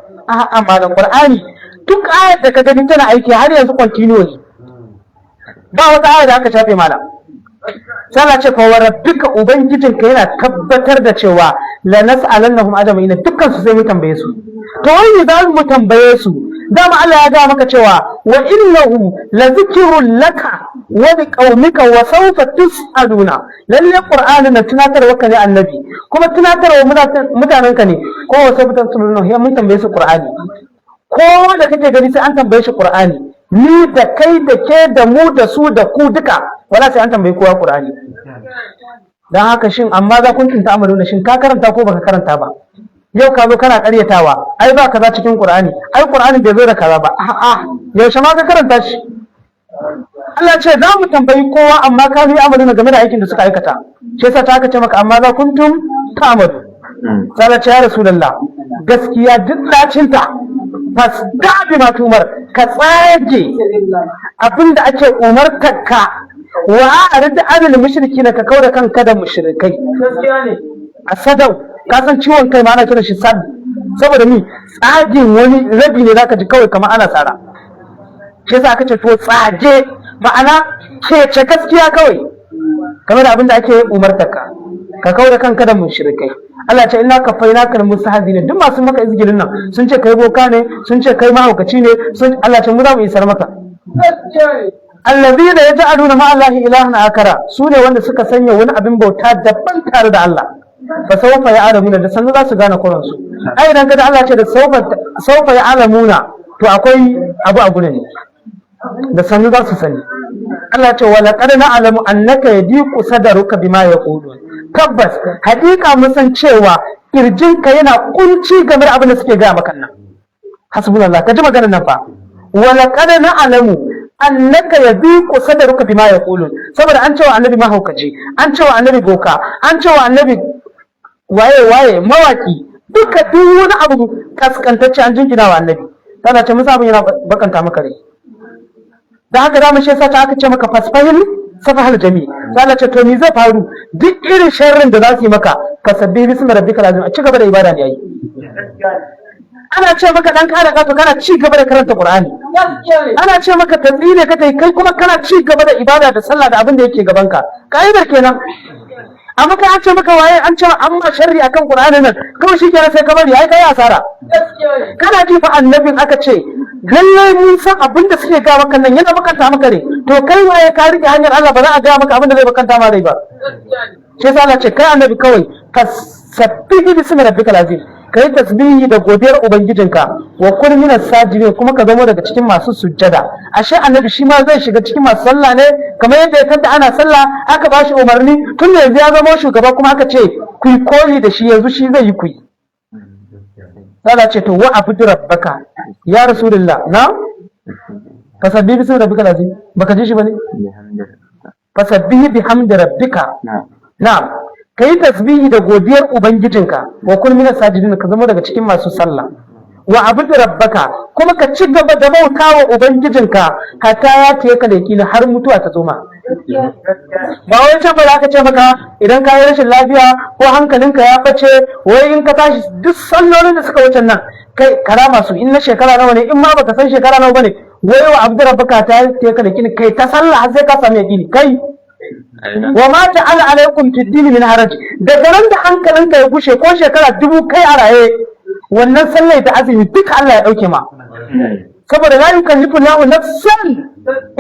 amma da qur'ani duk ayat da ka gani tana aiki har yanzu continue ne ba wata aya da aka shafe mala sai ce fa rabbika ubangijinka yana tabbatar da cewa la nas'alannahum ajma'ina dukkan su sai mu tambaye su to wai za mu tambaye su dama Allah ya ga maka cewa wa innahu la zikrun laka wa liqaumika wa sawfa tus'aluna lalle qur'ani na tunatarwa ka ne annabi kuma tunatarwa mutanen ka ne ko wa sawfa tus'aluna ya mun tambaye su qur'ani ko da kake gani sai an tambaye shi qur'ani ni da kai da ke da mu da su da ku duka wala sai an tambaye kowa qur'ani dan haka shin amma za kun tunta amaluna shin ka karanta ko baka karanta ba yau ka zo kana karyatawa ai ba kaza cikin qur'ani ai qur'ani bai zo da kaza ba a'a yaushe ma ka karanta shi Allah ce za mu tambayi kowa amma ka yi amaluna game da aikin da suka aikata shi yasa ta aka ce maka amma za kuntum ta'malu sai ce ya rasulullah gaskiya duk dacinta fasda bi matumar ka tsage abinda ake umartar ka wa arid adil mushrikina ka kauda kanka da mushrikai gaskiya ne a sadau ka san ciwon kai ma ana kira shi sad saboda ni tsagin wani rabi ne zaka ji kawai kamar ana tsara shi yasa aka ce to tsage ma'ana kece gaskiya kawai kamar da abinda ake umartar ka kauda kanka da mushrikai Allah ce inna kafainaka almustahzinin duk masu maka izgirin nan sun ce kai boka ne sun ce kai mahaukaci ne Allah ce mu za mu isar maka allazina yaj'aluna ma Allahi ilahan akara su ne wanda suka sanya wani abin bauta daban tare da Allah fa sawfa ya'lamuna da sanin za su gane kuran su ai idan kada Allah ce da sawfa ya'lamuna to akwai abu a gurin ne da sanin za su sani Allah ce wala qad na'lamu annaka yadiqu sadruka bima yaqulun tabbas hakika mun san cewa kirjinka yana kunci game da abin da suke gaya maka nan hasbunallah ka ji maganar nan fa wala qad na'lamu annaka yadiqu sadruka bima yaqulun saboda an cewa annabi mahaukaci an cewa annabi boka an cewa annabi waye mawaki duka duk wani abu kaskantacce an jinkina wa annabi kana ce musa abin yana bakanta maka rai da haka da mu shi yasa ta aka ce maka fasfahil safahal jami sai ce to ni zai faru duk irin sharrin da za su yi maka ka sabbi bismi rabbikal azim a ci gaba da ibada ne yayi ana ce maka dan kara ka to kana ci gaba da karanta qur'ani ana ce maka tasbih ka kai kuma kana ci gaba da ibada da sallah da abin da yake gaban ka kaidar kenan amma kai an ce maka waye an ce amma sharri akan qur'ani nan kawai shikenan sai ka bari ai kai asara kana ji fa annabin aka ce lallai mun san abin da suke ga maka nan yana bakanta maka ne to kai waye ka rike hanyar Allah ba za a ga maka abin da zai bakanta ma rai ba sai sai Allah ce kai annabi kawai ka sabbihi bismi rabbikal azim kai tasbihi da godiyar ubangijinka wa kun min as-sajidin kuma ka zama daga cikin masu sujjada ashe annabi shi ma zai shiga cikin masu sallah ne kamar yadda ya kanta ana sallah aka ba shi umarni tun da yanzu ya zama shugaba kuma aka ce ku yi koyi da shi yanzu shi zai yi ku yi Allah ce to wa abudu rabbaka ya rasulullah na fasabbihi bismi rabbikal azim baka ji shi bane fasabbihi bihamdi rabbika na'am kai tasbihi da godiyar ubangijinka wa kun minas sajidin ka zama daga cikin masu sallah wa abudu rabbaka kuma ka ci gaba da bautawa ubangijinka hatta ya ce ka da kila har mutuwa ta zo ma ba wai can ba za ka ce maka idan ka yi rashin lafiya ko hankalinka ya bace wai in ka tashi duk sallolin da suka wuce nan kai karama su in na shekara nawa ne in ma baka san shekara nawa bane wai wa abudu rabbaka ta ce ka da kila kai ta sallah har sai ka sami yaqini kai wa ma ta'ala alaikum fid din min haraj daga nan da hankalinka ya gushe ko shekara 1000 kai a raye wannan sallar da azumi duka Allah ya dauke ma saboda la yukallifu Allahu nafsan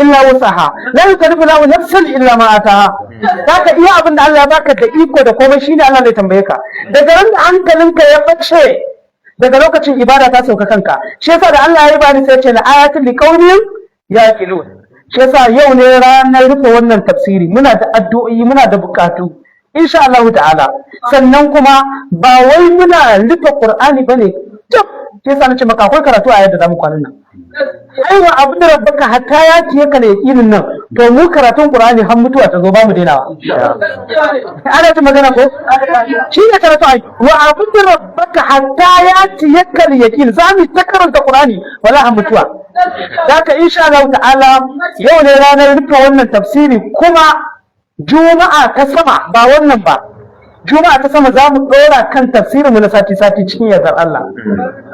illa wusaha la yukallifu Allahu nafsan illa ma ataha zaka iya abin da Allah ya baka da iko da komai shine Allah zai tambaye ka daga nan da hankalinka ya bace daga lokacin ibada ta sauka kanka shi yasa da Allah ya bani sai ya ce la ayatul liqaumin yaqilun shi yasa yau ne ranar rufe wannan tafsiri muna da addu'o'i muna da bukatu insha Allah ta'ala sannan kuma ba wai muna rufe Qur'ani bane tab sai yasa nace maka akwai karatu a yadda zamu kwanan nan aiwa abu da rabbaka hatta ya ciye ka da yakinin nan to mu karatun qur'ani har mutuwa ta zo ba mu dainawa ana ta magana ko shi ne karatu ai wa abu da rabbaka hatta ya ciye ka da yakin za mu ta karanta qur'ani wala har mutuwa zaka insha Allah ta'ala yau ne ranar rufe wannan tafsiri kuma juma'a ta sama ba wannan ba juma'a ta sama za mu ɗora kan tafsirinmu na sati-sati cikin yardar Allah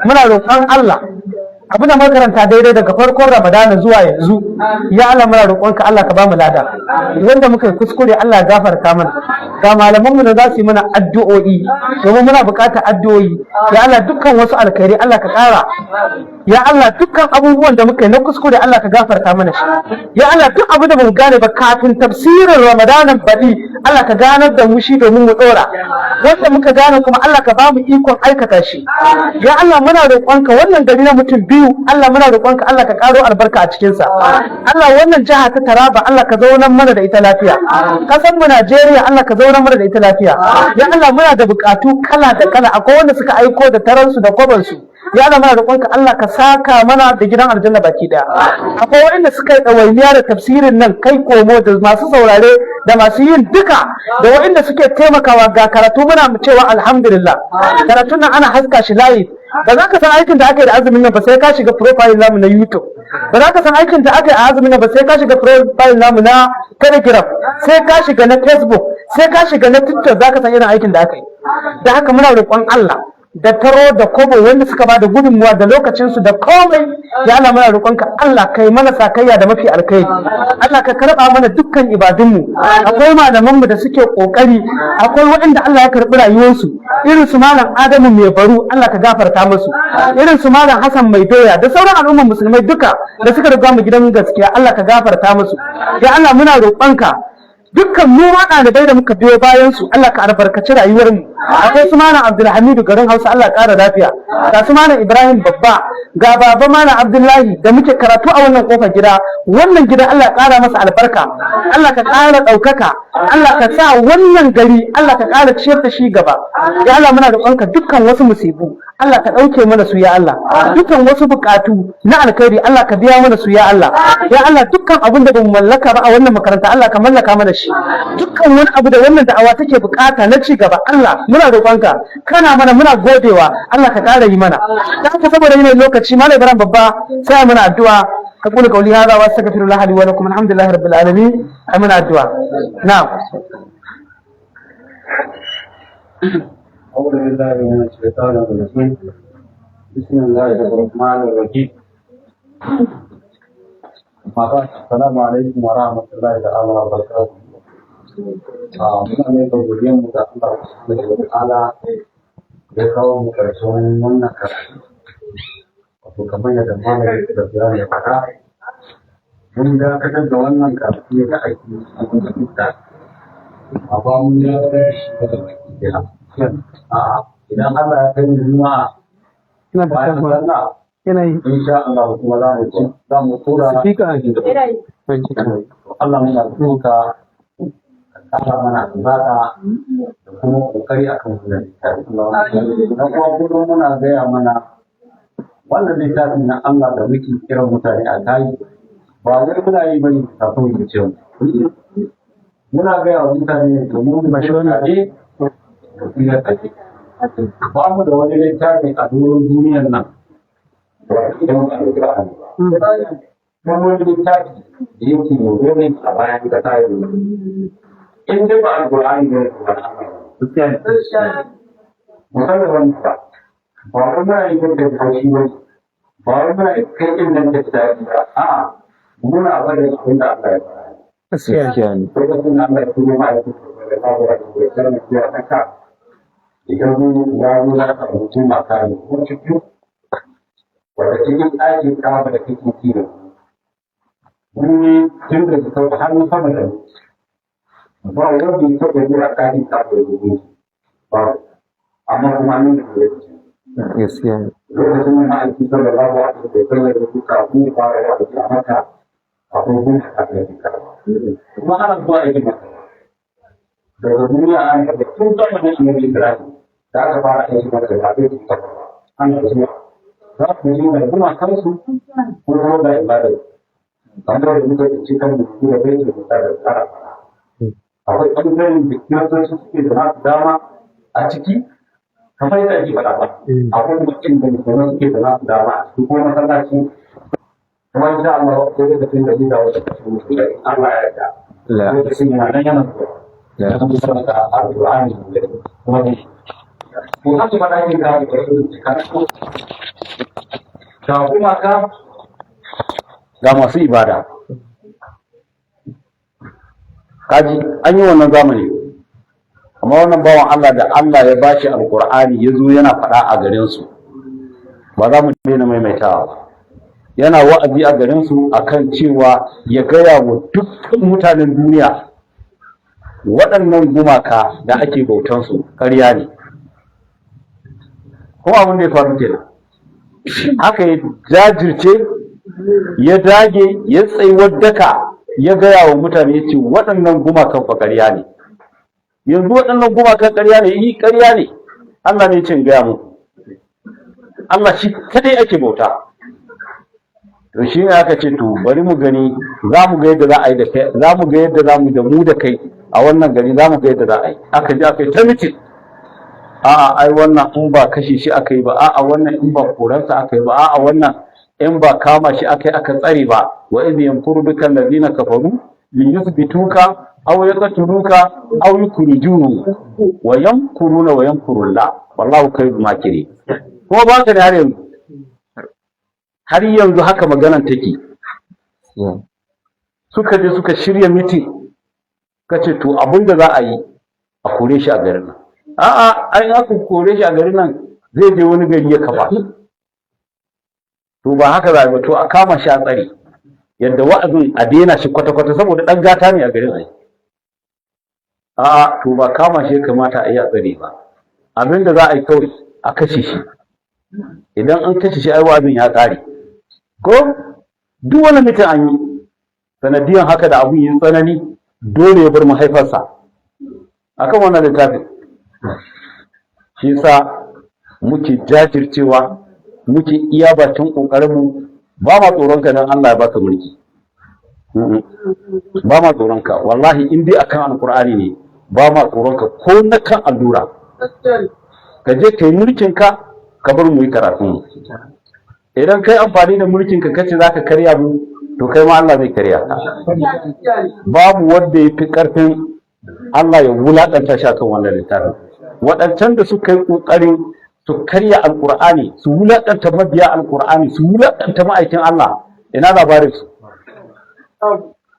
muna roƙon Allah abu da makaranta daidai daga farkon Ramadana zuwa yanzu ya Allah muna roƙonka Allah ka ba mu lada wanda muka kuskure Allah gafarta mana ga malaman mu da za su yi mana addu'o'i domin muna buƙatar addu'o'i ya Allah dukkan wasu alkhairi Allah ka ƙara ya Allah dukkan abubuwan da muka yi na kuskure Allah ka gafarta mana shi ya Allah duk abu da mu gane ba kafin tafsirin Ramadanan baɗi Allah ka ganar da mu shi domin mu ɗora wanda muka gane kuma Allah ka ba mu ikon aikata shi ya Allah muna roƙonka wannan gari na mutum biyu Allah muna roƙonka Allah ka ƙaro albarka a cikinsa Allah wannan jiha ta Taraba Allah ka zaunar mana da ita lafiya ƙasar mu Najeriya Allah ka zaunar mana da ita lafiya ya Allah muna da buƙatu kala da kala akwai wanda suka aiko da taransu da kwabansu ya Allah muna roƙonka Allah ka saka mana da gidan aljanna baki daya akwai waɗanda suka yi ɗawainiya da tafsirin nan kai komo da masu saurare da masu yin duka da waɗanda suke taimakawa ga karatu muna cewa alhamdulillah karatun nan ana haska shi layi ba za ka san aikin da aka yi da azumin nan ba sai ka shiga profile namu na YouTube ba za ka san aikin da aka yi a azumin nan ba sai ka shiga profile namu na Telegram sai ka shiga na Facebook sai ka shiga na TikTok za ka san irin aikin da aka yi da haka muna roƙon Allah da taro da kobo wanda suka ba da gudunmuwa da lokacinsu da komai ya Allah muna roƙonka Allah kai mana sakayya da mafi alkhairi Allah ka karɓa mana dukkan ibadunmu akwai malamanmu da suke ƙoƙari akwai waɗanda Allah ya karɓi rayuwarsu irin su malam Adamu mai baro Allah ka gafarta musu irin su malam Hassan mai doya da sauran al'ummar musulmai duka da suka riga mu gidan gaskiya Allah ka gafarta musu ya Allah muna roƙonka dukkan mu ma ɗalibai da muka biyo bayan su Allah ka albarkaci rayuwar mu akwai su malam Abdulhamidu garin Hausa Allah ƙara lafiya ga su malam Ibrahim babba ga baba malam Abdullahi da muke karatu a wannan kofar gida wannan gida Allah ƙara masa albarka Allah ka ƙara ɗaukaka Allah ka sa wannan gari Allah ka ƙara ciyar da shi gaba ya Allah muna roƙonka dukkan wasu musibu Allah ka ɗauke mana su ya Allah dukkan wasu buƙatu na alkhairi Allah ka biya mana su ya Allah ya Allah dukkan abin da bamu mallaka ba a wannan makaranta Allah ka mallaka mana shi dukkan wani abu da wannan da'awa take buƙata na ci gaba Allah muna roƙonka kana mana muna godewa Allah ka ƙara yi mana da haka saboda yanayin lokaci malam Ibrahim babba sai muna addu'a أقول قولي هذا وأستغفر الله لي ولكم الحمد لله رب العالمين أمين الدعاء نعم أعوذ بالله من الشيطان الرجيم بسم الله الرحمن الرحيم السلام عليكم ورحمة الله تعالى وبركاته muna mai godiya mu da Allah subhanahu wa ta'ala ya kawo mu karshen wannan karatu wato kamar yadda malamin da ya faɗa mun dakatar da wannan karatu ne da ake a cikin ta amma mun dakatar da shi da idan Allah ya kai mu juma'a bayan sallah insha Allah kuma za mu tura Allah muna roƙa Allah mana zaka da kuma kokari akan wannan na kuma kullum muna gaya mana wannan littafin na Allah da muke kiran mutane a kai ba wai muna yi bane kafin mu ce muna gaya wa mutane domin ba shi wani da kuma take ba mu da wani littafi a doron duniyar nan idan ba a kira ba wani littafi da yake dole a bayan da ta yi in dai ba alƙur'ani ne ba musamman ba ba wani muna yi da kashi ba ba wani muna yi kai in nan da ta yi ba a'a muna bada abin da Allah ya fara gaskiya ne lokacin da Allah ya turo ma'aikata da babu a cikin da ya fiya kanka idan mun ya nuna a mutum maka ne ko cikin wanda cikin ɗakin kama da kake kiro mun yi tun da suka har sama da ba wanda ya taɓa yi a ɗakin kama da rubu ba amma kuma nan da ya ce gaskiya lokacin da ma'aikata da babu a cikin da ya rubu kafin ya fara ya rubu a maka akwai gun a ɗakin kama kuma ana zuwa a yi maka daga duniya an da tun zama da shi ne da aka fara aiki maka da kafin su taɓa ana zuwa za ku yi da kuma kansu ko kuma da ibada kamar da muka ce kan mutum da bai da tsara akwai ɓangaren da kiristoci suke da nasu dama a ciki kamar yadda ake faɗa ba akwai mutum da mutum suke da nasu dama a ciki kuma masallaci kuma insha Allah ko da tun da da wata kasu Allah ya yarda lokacin yana nan yana da kuma sarrafa alƙur'ani kuma ne ko haka ba da yin da ga kuma ka ga masu ibada kaji an yi wannan zamani amma wannan bawan Allah da Allah ya bashi alkur'ani ya zo yana faɗa a garinsu ba za mu daina maimaitawa ba yana wa'azi a garinsu akan cewa ya gaya wa dukkan mutanen duniya waɗannan gumaka da ake bautansu ƙarya ne kuma abin da ya faru kenan haka ya jajirce ya dage ya tsayuwar daka ya gaya wa mutane ya ce waɗannan gumakan fa ƙarya ne yanzu waɗannan gumakan ƙarya ne yi ƙarya ne Allah ne cin gaya mu Allah shi kadai ake bauta to shi ne aka ce to bari mu gani za mu ga yadda za a yi da kai za mu ga yadda za mu da mu da kai a wannan gari za mu ga yadda za a yi aka ji aka yi ta mitin a'a ai wannan in ba kashe shi aka yi ba a'a wannan in ba koransa aka yi ba a'a wannan in ba kama shi aka yi aka tsare ba wa idh yamkuru bika alladhina kafaru li yuthbituka aw yaqtuluka aw yukhrijuka wa yamkuruna wa yamkurullah wallahu khayrul makirin kuma ba ka da har yanzu haka maganan take suka je suka shirya mitin kace to abinda za a yi a kore shi a garin nan a'a ai aka kore shi a garin nan zai je wani gari ya kafa to ba haka za ba to a kama shi a tsare yadda wa'azin a daina shi kwata-kwata saboda ɗan gata ne a garin ai a'a to ba kama shi ya kamata a yi a tsare ba abinda za a yi kawai a kashe shi idan an kashe shi ai wa'azin ya ƙare ko duk wani mutum an yi sanadiyan haka da abun yin tsanani dole ya bar mahaifarsa akan wannan littafin shi yasa muke jajircewa muke iya bakin kokarinmu ba ma tsoron ka dan Allah ya baka mulki ba ma tsoron ka wallahi in dai akan alqur'ani ne ba ma tsoron ka ko na kan allura ka je kai mulkin ka ka bar mu yi karatu idan kai amfani da mulkin ka kace zaka karya mu to kai ma Allah zai karya ka babu wanda yafi karfin Allah ya wulakanta shi akan wannan littafin waɗancan da suka yi ƙoƙarin su karya alƙur'ani su wulaƙanta mabiya alƙur'ani su wulaƙanta ma'aikin Allah ina labarin su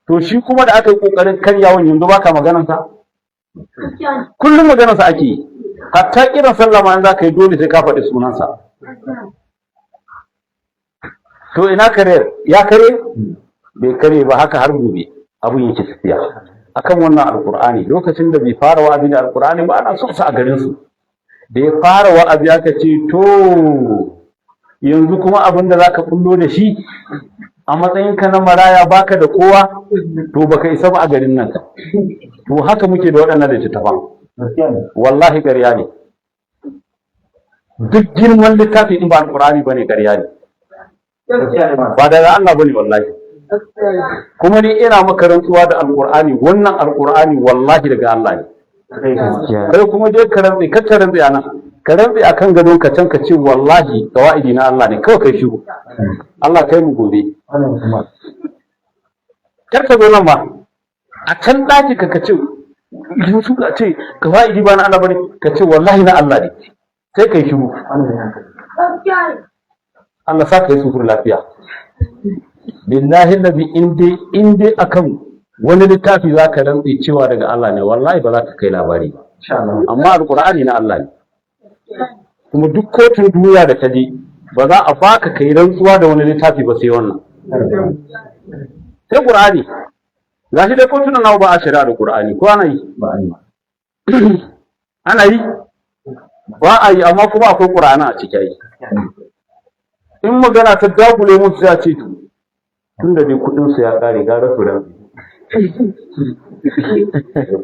to shi kuma da aka yi ƙoƙarin karyawan yanzu baka maganarsa kullum maganarsa ake yi hatta kiran sallah ma za ka yi dole sai ka faɗi sunansa to ina kare ya kare bai kare ba haka har gobe abun yake tafiya akan wannan alkur'ani lokacin da bai fara wa'azi da alkur'ani ba ana son sa a garin su da ya fara wa'azi aka ce to yanzu kuma abin da zaka kullo da shi a matsayin ka na maraya baka da kowa to baka isa ba a garin nan to haka muke da waɗannan littattafan wallahi ƙarya ne duk girman littafi in ba alkur'ani bane ƙarya ne ba daga Allah bane wallahi kuma ni ina maka rantsuwa da alqur'ani wannan alqur'ani wallahi daga Allah ne kai kuma dai ka rantsi ka rantsi anan ka rantsi akan gadon ka can ka ce wallahi gawaidi na Allah ne kawai kai shigo Allah kai mu gobe kar ka zo nan ba a can daki ka ce su ka ce gawaidi ba na Allah bane ka ce wallahi na Allah ne sai kai shigo Allah sa ka yi sufur lafiya billahi nabi in dai akan wani littafi za ka rantsi cewa daga Allah ne wallahi ba za ka kai labari ba amma alqur'ani na Allah ne kuma duk kotun duniya da ta je ba za a baka kai rantsuwa da wani littafi ba sai wannan sai qur'ani gashi dai kotunan nawa ba a shari'a da qur'ani ko ana yi ana yi ba a yi amma kuma akwai qur'ani a cikin in magana ta dagule musu ya ce tun da dai kudin su ya kare gara su ran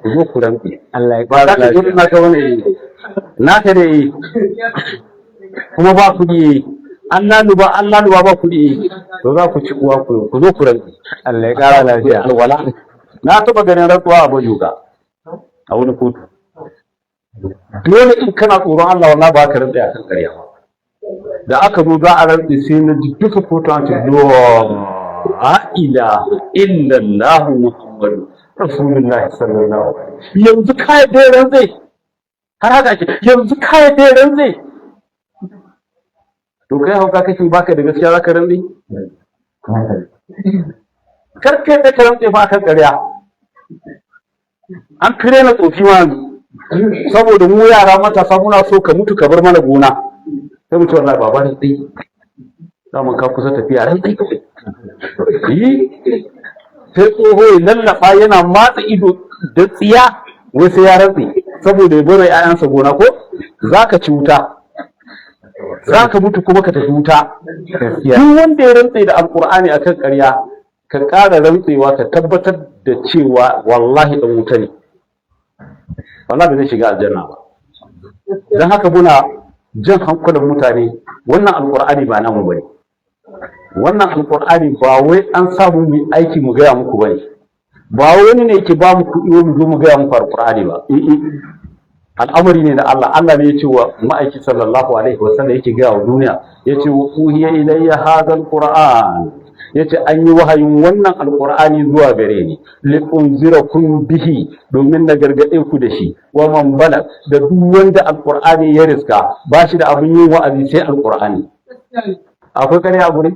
ku zo ku ran Allah ya fara lafiya na ka wani na ka dai kuma ba kudi an laluba ba kuɗi to za ku ci uwa ku zo ku rantsi. Allah ya kara lafiya. Alwala na taɓa ganin rantsuwa a bajuga a wani kotu. Dole in kana tsoron Allah wallahi ba ka rantsi a kan ƙarya ba. Da aka zo za a rantsi sai na ji duka kotu an ce la ilaha illallah muhammadu rasulullahi sallallahu alaihi wasallam. Yanzu kai dai rantsi har haka ce yanzu kai dai rantsi. To kai hauka kake baka da gaskiya zaka rantsi? Kar kai da rantsi ba kan ƙarya. An kire na tsofi ma saboda mu yara matasa muna so ka mutu ka bar mana gona. Sai mutu wallahi baba rantsi. Zaman ka kusa tafiya rantsi kawai. Sai tsoho ya lallafa yana matsa ido da tsiya wai sai ya rantsi saboda ya bar ƴaƴansa gona ko zaka ci wuta. Za ka mutu kuma ka tafi wuta. Duk wanda ya rantse da alkur'ani akan ƙarya ka ƙara rantsewa ka tabbatar da cewa wallahi ɗan wuta ne, wallahi ba zai shiga aljanna ba. Don haka muna jan hankulan mutane, wannan alkur'ani ba namu bane, wannan alkur'ani ba wai an samu mu aiki mu gaya muku bane, ba wani ne yake ba mu kuɗi mu zo mu gaya muku alkur'ani ba. Al'amari ne da Allah. Allah ne ya ce wa ma'aiki sallallahu alaihi wasallam yake gaya wa duniya, ya ce wa uhiya ilayya hadal qur'an, ya ce an yi wahayin wannan alqur'ani zuwa gare ni li unzirakum bihi, domin na gargaɗe ku da shi, wa man bala, da duk wanda alqur'ani ya riska ba shi da abin yin wa'azi sai alqur'ani. Akwai kare a gurin?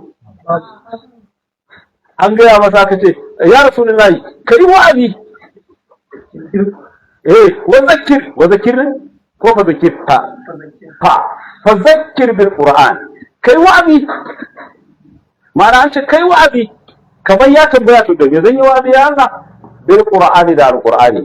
An gaya masa ka ce ya rasulullahi kai wa'azi. wa zakir ko fa zakir fa zakir bil qur'an, kai wa'azi. Ma'ana an ce kai wa'azi, kamar ya tambaya to da me zan yi wa'azi ya Allah? Bil qur'ani, da alqur'ani.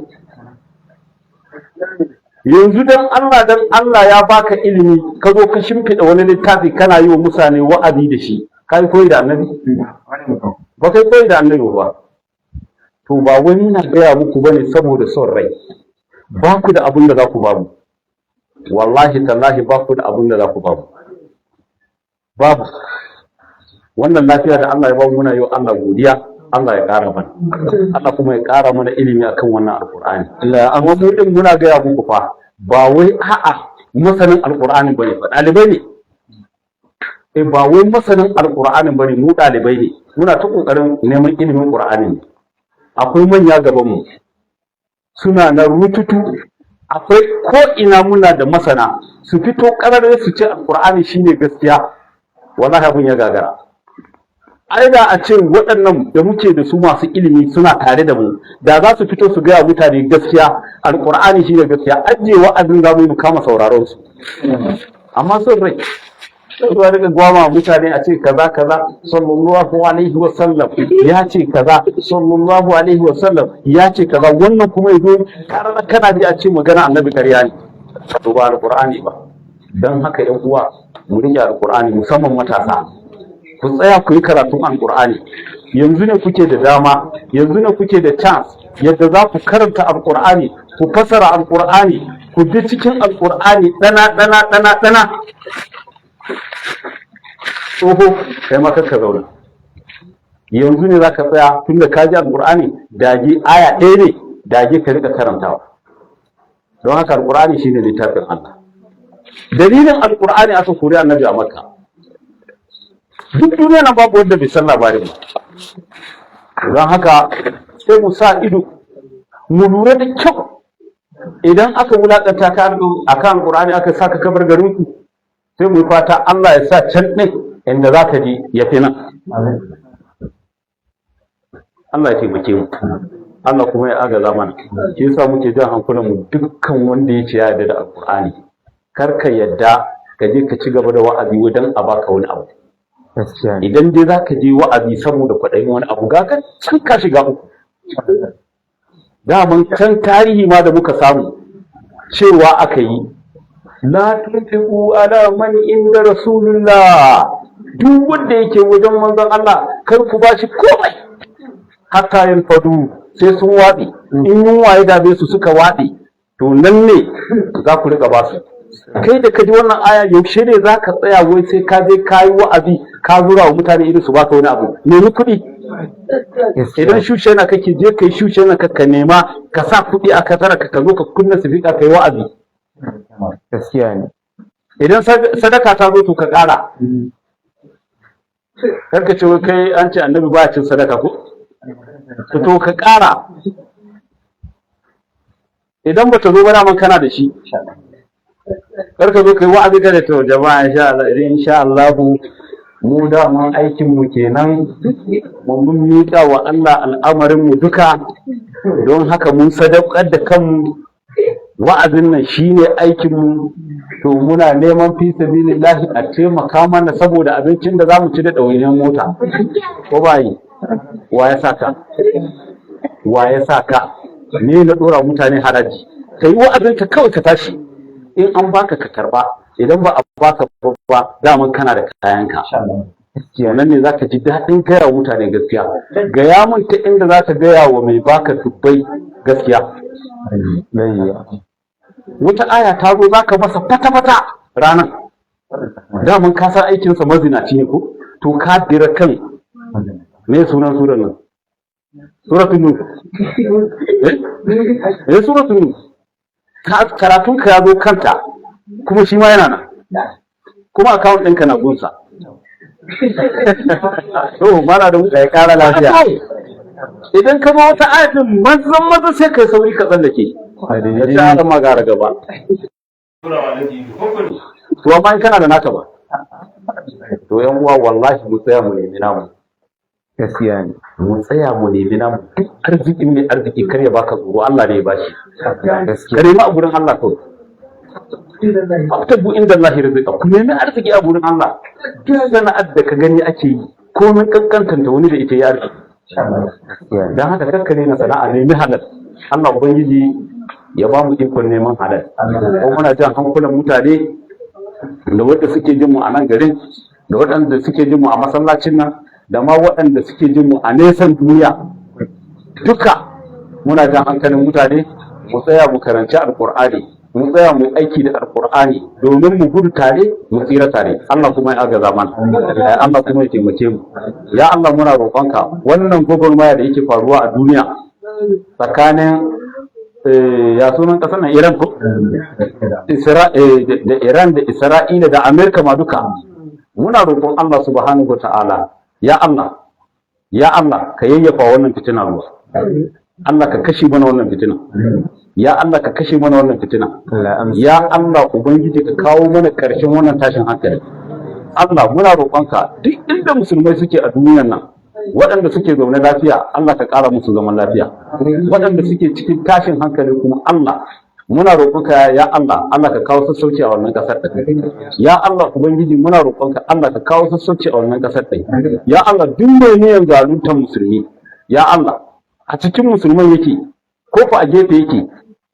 Yanzu dan Allah ya baka ilimi ka zo ka shimfida wani littafi kana yi wa mutane wa'azi da shi, kai koyi da annabi? Ba kai koyi da annabi ba. To ba wani na gaya muku bane saboda son rai. Ba ku da abin da za ku babu, wallahi tallahi ba ku da abin da za ku babu. Wannan lafiya da Allah ya bamu muna yi wa Allah godiya. Allah ya ƙara mana, Allah kuma ya ƙara mana ilimi akan wannan alƙur'ani. Amma mu din muna gaya muku fa ba wai a'a masanin alƙur'ani bane fa ɗalibai ne. Ba wai masanin alƙur'ani bane, mu ɗalibai ne, muna ta ƙoƙarin neman ilimin ƙur'ani ne. Akwai manya gaban mu suna na rututu, akwai ko ina muna da masana su fito ƙarar su ce alƙur'ani shine gaskiya, wallahi abin ya gagara. Ai da a ce waɗannan da muke da su masu ilimi suna tare da mu, da za su fito su gaya mutane gaskiya, alƙur'ani shine gaskiya, ajiye wa'azin za mu kama sauraron su. Amma son rai zuwa daga gwama mutane a ce kaza sallallahu alaihi wa sallam ya ce kaza, sallallahu alaihi wa sallam ya ce kaza, wannan kuma yazo kana ji a ce magana annabi ƙarya ne, to ba alqur'ani ba. Dan haka ƴan uwa mu rike alqur'ani, musamman matasa, ku tsaya ku yi karatun alqur'ani. Yanzu ne kuke da dama, yanzu ne kuke da chance yadda za ku karanta alqur'ani, ku fasara alqur'ani, ku bi cikin alqur'ani dana. Tsoho kai ma kanka zauna, yanzu ne za ka tsaya tun da ka ji alƙur'ani, dage aya ɗaya ne, dage ka rika karantawa. Don haka alƙur'ani shine littafin Allah. Dalilin alƙur'ani aka kori annabi a Makka. Duk duniya nan babu wanda bai san labarin ba. Don haka sai mu sa ido, mu lura da kyau. Idan aka wulaƙanta ka akan alƙur'ani, aka saka kabar garinku, sai mu yi fata Allah ya sa can ɗin inda za ka ji ya fi nan. Allah ya taimake mu, Allah kuma ya agaza mana. Shi yasa muke jan hankulan mu, dukkan wanda ya ce ya yarda da alƙur'ani, kar ka yadda ka je ka ci gaba da wa'azi wajen a baka wani abu. Idan dai za ka je wa'azi saboda kwaɗayin wani abu, ga ka can ka shiga uku. Daman can tarihi ma da muka samu cewa aka yi, la tunfiqu ala man inda rasulullah, duk wanda yake wajen manzon Allah kar ku bashi komai hatta yin fadu, sai sun waɗe. In yunwa ya dame su suka waɗe, to nan ne za ku riƙa basu. kai da ka ji wannan aya yaushe ne za ka tsaya wai sai ka je ka yi wa'azi ka zura wa mutane irin su baka wani abu nemi kuɗi. Idan shushe na kake je kai shushe na ka nema ka sa kuɗi a kasara ka zo ka kunna sifika ka yi wa'azi. Gaskiya ne. Idan sadaka ta zo to ka ƙara. Kar ka ce wai kai an ce annabi ba cin sadaka ko? To ka ƙara. Idan ba ta zo ba daman kana da shi. Kar ka zo kai wa'azi ka da to jama'a insha Allah mu daman aikin mu kenan mun miƙa wa Allah al'amarin mu duka don haka mun sadaukar da kanmu wa'azin nan shine aikin mu to muna neman fi sabilillahi a taimaka mana saboda abincin da zamu ci da ɗawainiyar mota ko bayi wa ya saka ne na ɗora mutane haraji kai wa'azin ka kawai ka tashi in an baka ka karba idan ba a baka ba daman kana da kayanka nan ne zaka ji daɗin gaya wa mutane gaskiya gaya mun ta inda zaka gaya wa mai baka dubbai gaskiya wata aya ta zo zaka masa fata-fata ranar daman ka san aikinsa mazinaci ne ko to ka dira kan me sunan suran nan suratul nur suratul nur karatun ka ya zo kanta kuma shi ma yana nan kuma account ɗinka na gunsa to mana da ya ƙara lafiya idan ka ba wata ayatin maza sai kai sauri ka tsallake ya ta magara gaba to amma in kana da naka ba to yan uwa wallahi mu tsaya mu nemi namu Gaskiya ne. mu tsaya mu nemi namu duk arzikin mai arziki kar ya baka tsoro Allah ne ya bashi ka nemi a gurin Allah kawai abtabu inda Allah rizqa ku nemi arziki a gurin Allah duk sana'ar da ka gani ake yi komai kankantanta wani da ita ya arziki dan haka kakkare na sana'a nemi halal Allah ubangiji ya ba mu ikon neman halal ko muna jan hankulan mutane da wanda suke jin mu a nan garin da waɗanda suke jin mu a masallacin nan da ma waɗanda suke jin mu a nesan duniya duka muna jan hankalin mutane mu tsaya mu karanci alkur'ani mu tsaya mu aiki da alkur'ani domin mu gudu tare mu tsira tare Allah kuma ya agaza mana Allah kuma ya taimake mu ya Allah muna roƙonka wannan gwagwarmaya da yake faruwa a duniya tsakanin ya sunan ƙasar nan Iran ko da Iran da Isra'ila da Amerika ma duka muna roƙon Allah subhanahu wa ta'ala ya Allah ka yayyafa wannan fitina ruwa Allah ka kashe mana wannan fitina ya Allah ka kashe mana wannan fitina ya Allah ubangiji ka kawo mana ƙarshen wannan tashin hankali Allah muna roƙonka duk inda musulmai suke a duniyar nan waɗanda suke zaune lafiya Allah ka ƙara musu zaman lafiya waɗanda suke cikin tashin hankali kuma Allah muna roƙonka ya Allah ka kawo sassauci a wannan ƙasar ɗin ya Allah ubangiji muna roƙonka Allah ka kawo sassauci a wannan ƙasar ɗin ya Allah duk mai niyyar zaluntar musulmi ya Allah a cikin musulman yake ko fa a gefe yake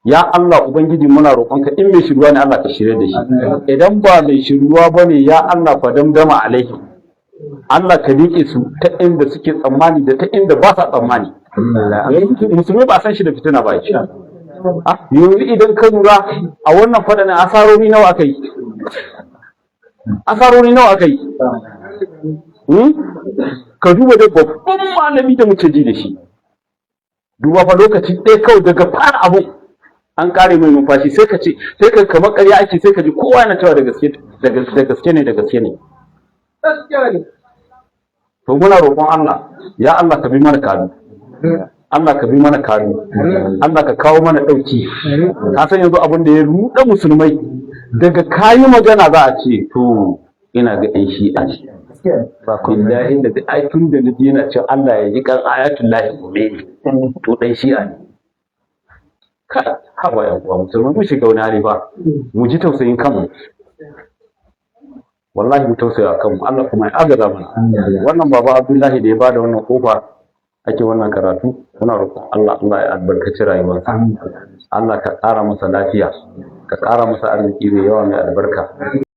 ya Allah ubangiji muna roƙonka in mai shiruwa ne Allah ka shirye da shi idan ba mai shiruwa bane ya Allah fa damdama alaihi Allah ka rike su ta inda suke tsammani da ta inda ba sa tsammani musulmi ba san shi da fitina ba shi yanzu idan ka lura a wannan faɗanin asarori nawa aka yi ka duba da babban malami da muke ji da shi duba fa lokaci ɗaya kawai daga fara abu an kare mai numfashi sai ka kamar ƙarya ake sai ka ji kowa yana cewa da gaske ne to muna roƙon Allah ya Allah ka bi mana kanu Allah ka bi mana kanu Allah ka kawo mana ɗauki ka san yanzu abin da ya ruɗa musulmai daga kayi magana za a ce to ina ga ɗan shi'a ce ba billahi da aikin da naji yana cewa Allah ya ji kan ayatul lahi gobe ne to ɗan shi'a ne ka haba yan uwa musulmai mu shiga wani hali ba mu ji tausayin kanmu wallahi mu tausaya kanmu Allah kuma ya agaza mana wannan baba Abdullahi da ya bada wannan kofa ake wannan karatu muna roƙon Allah ya albarkaci rayuwarsa Allah ka ƙara masa lafiya ka ƙara masa arziki mai yawa mai albarka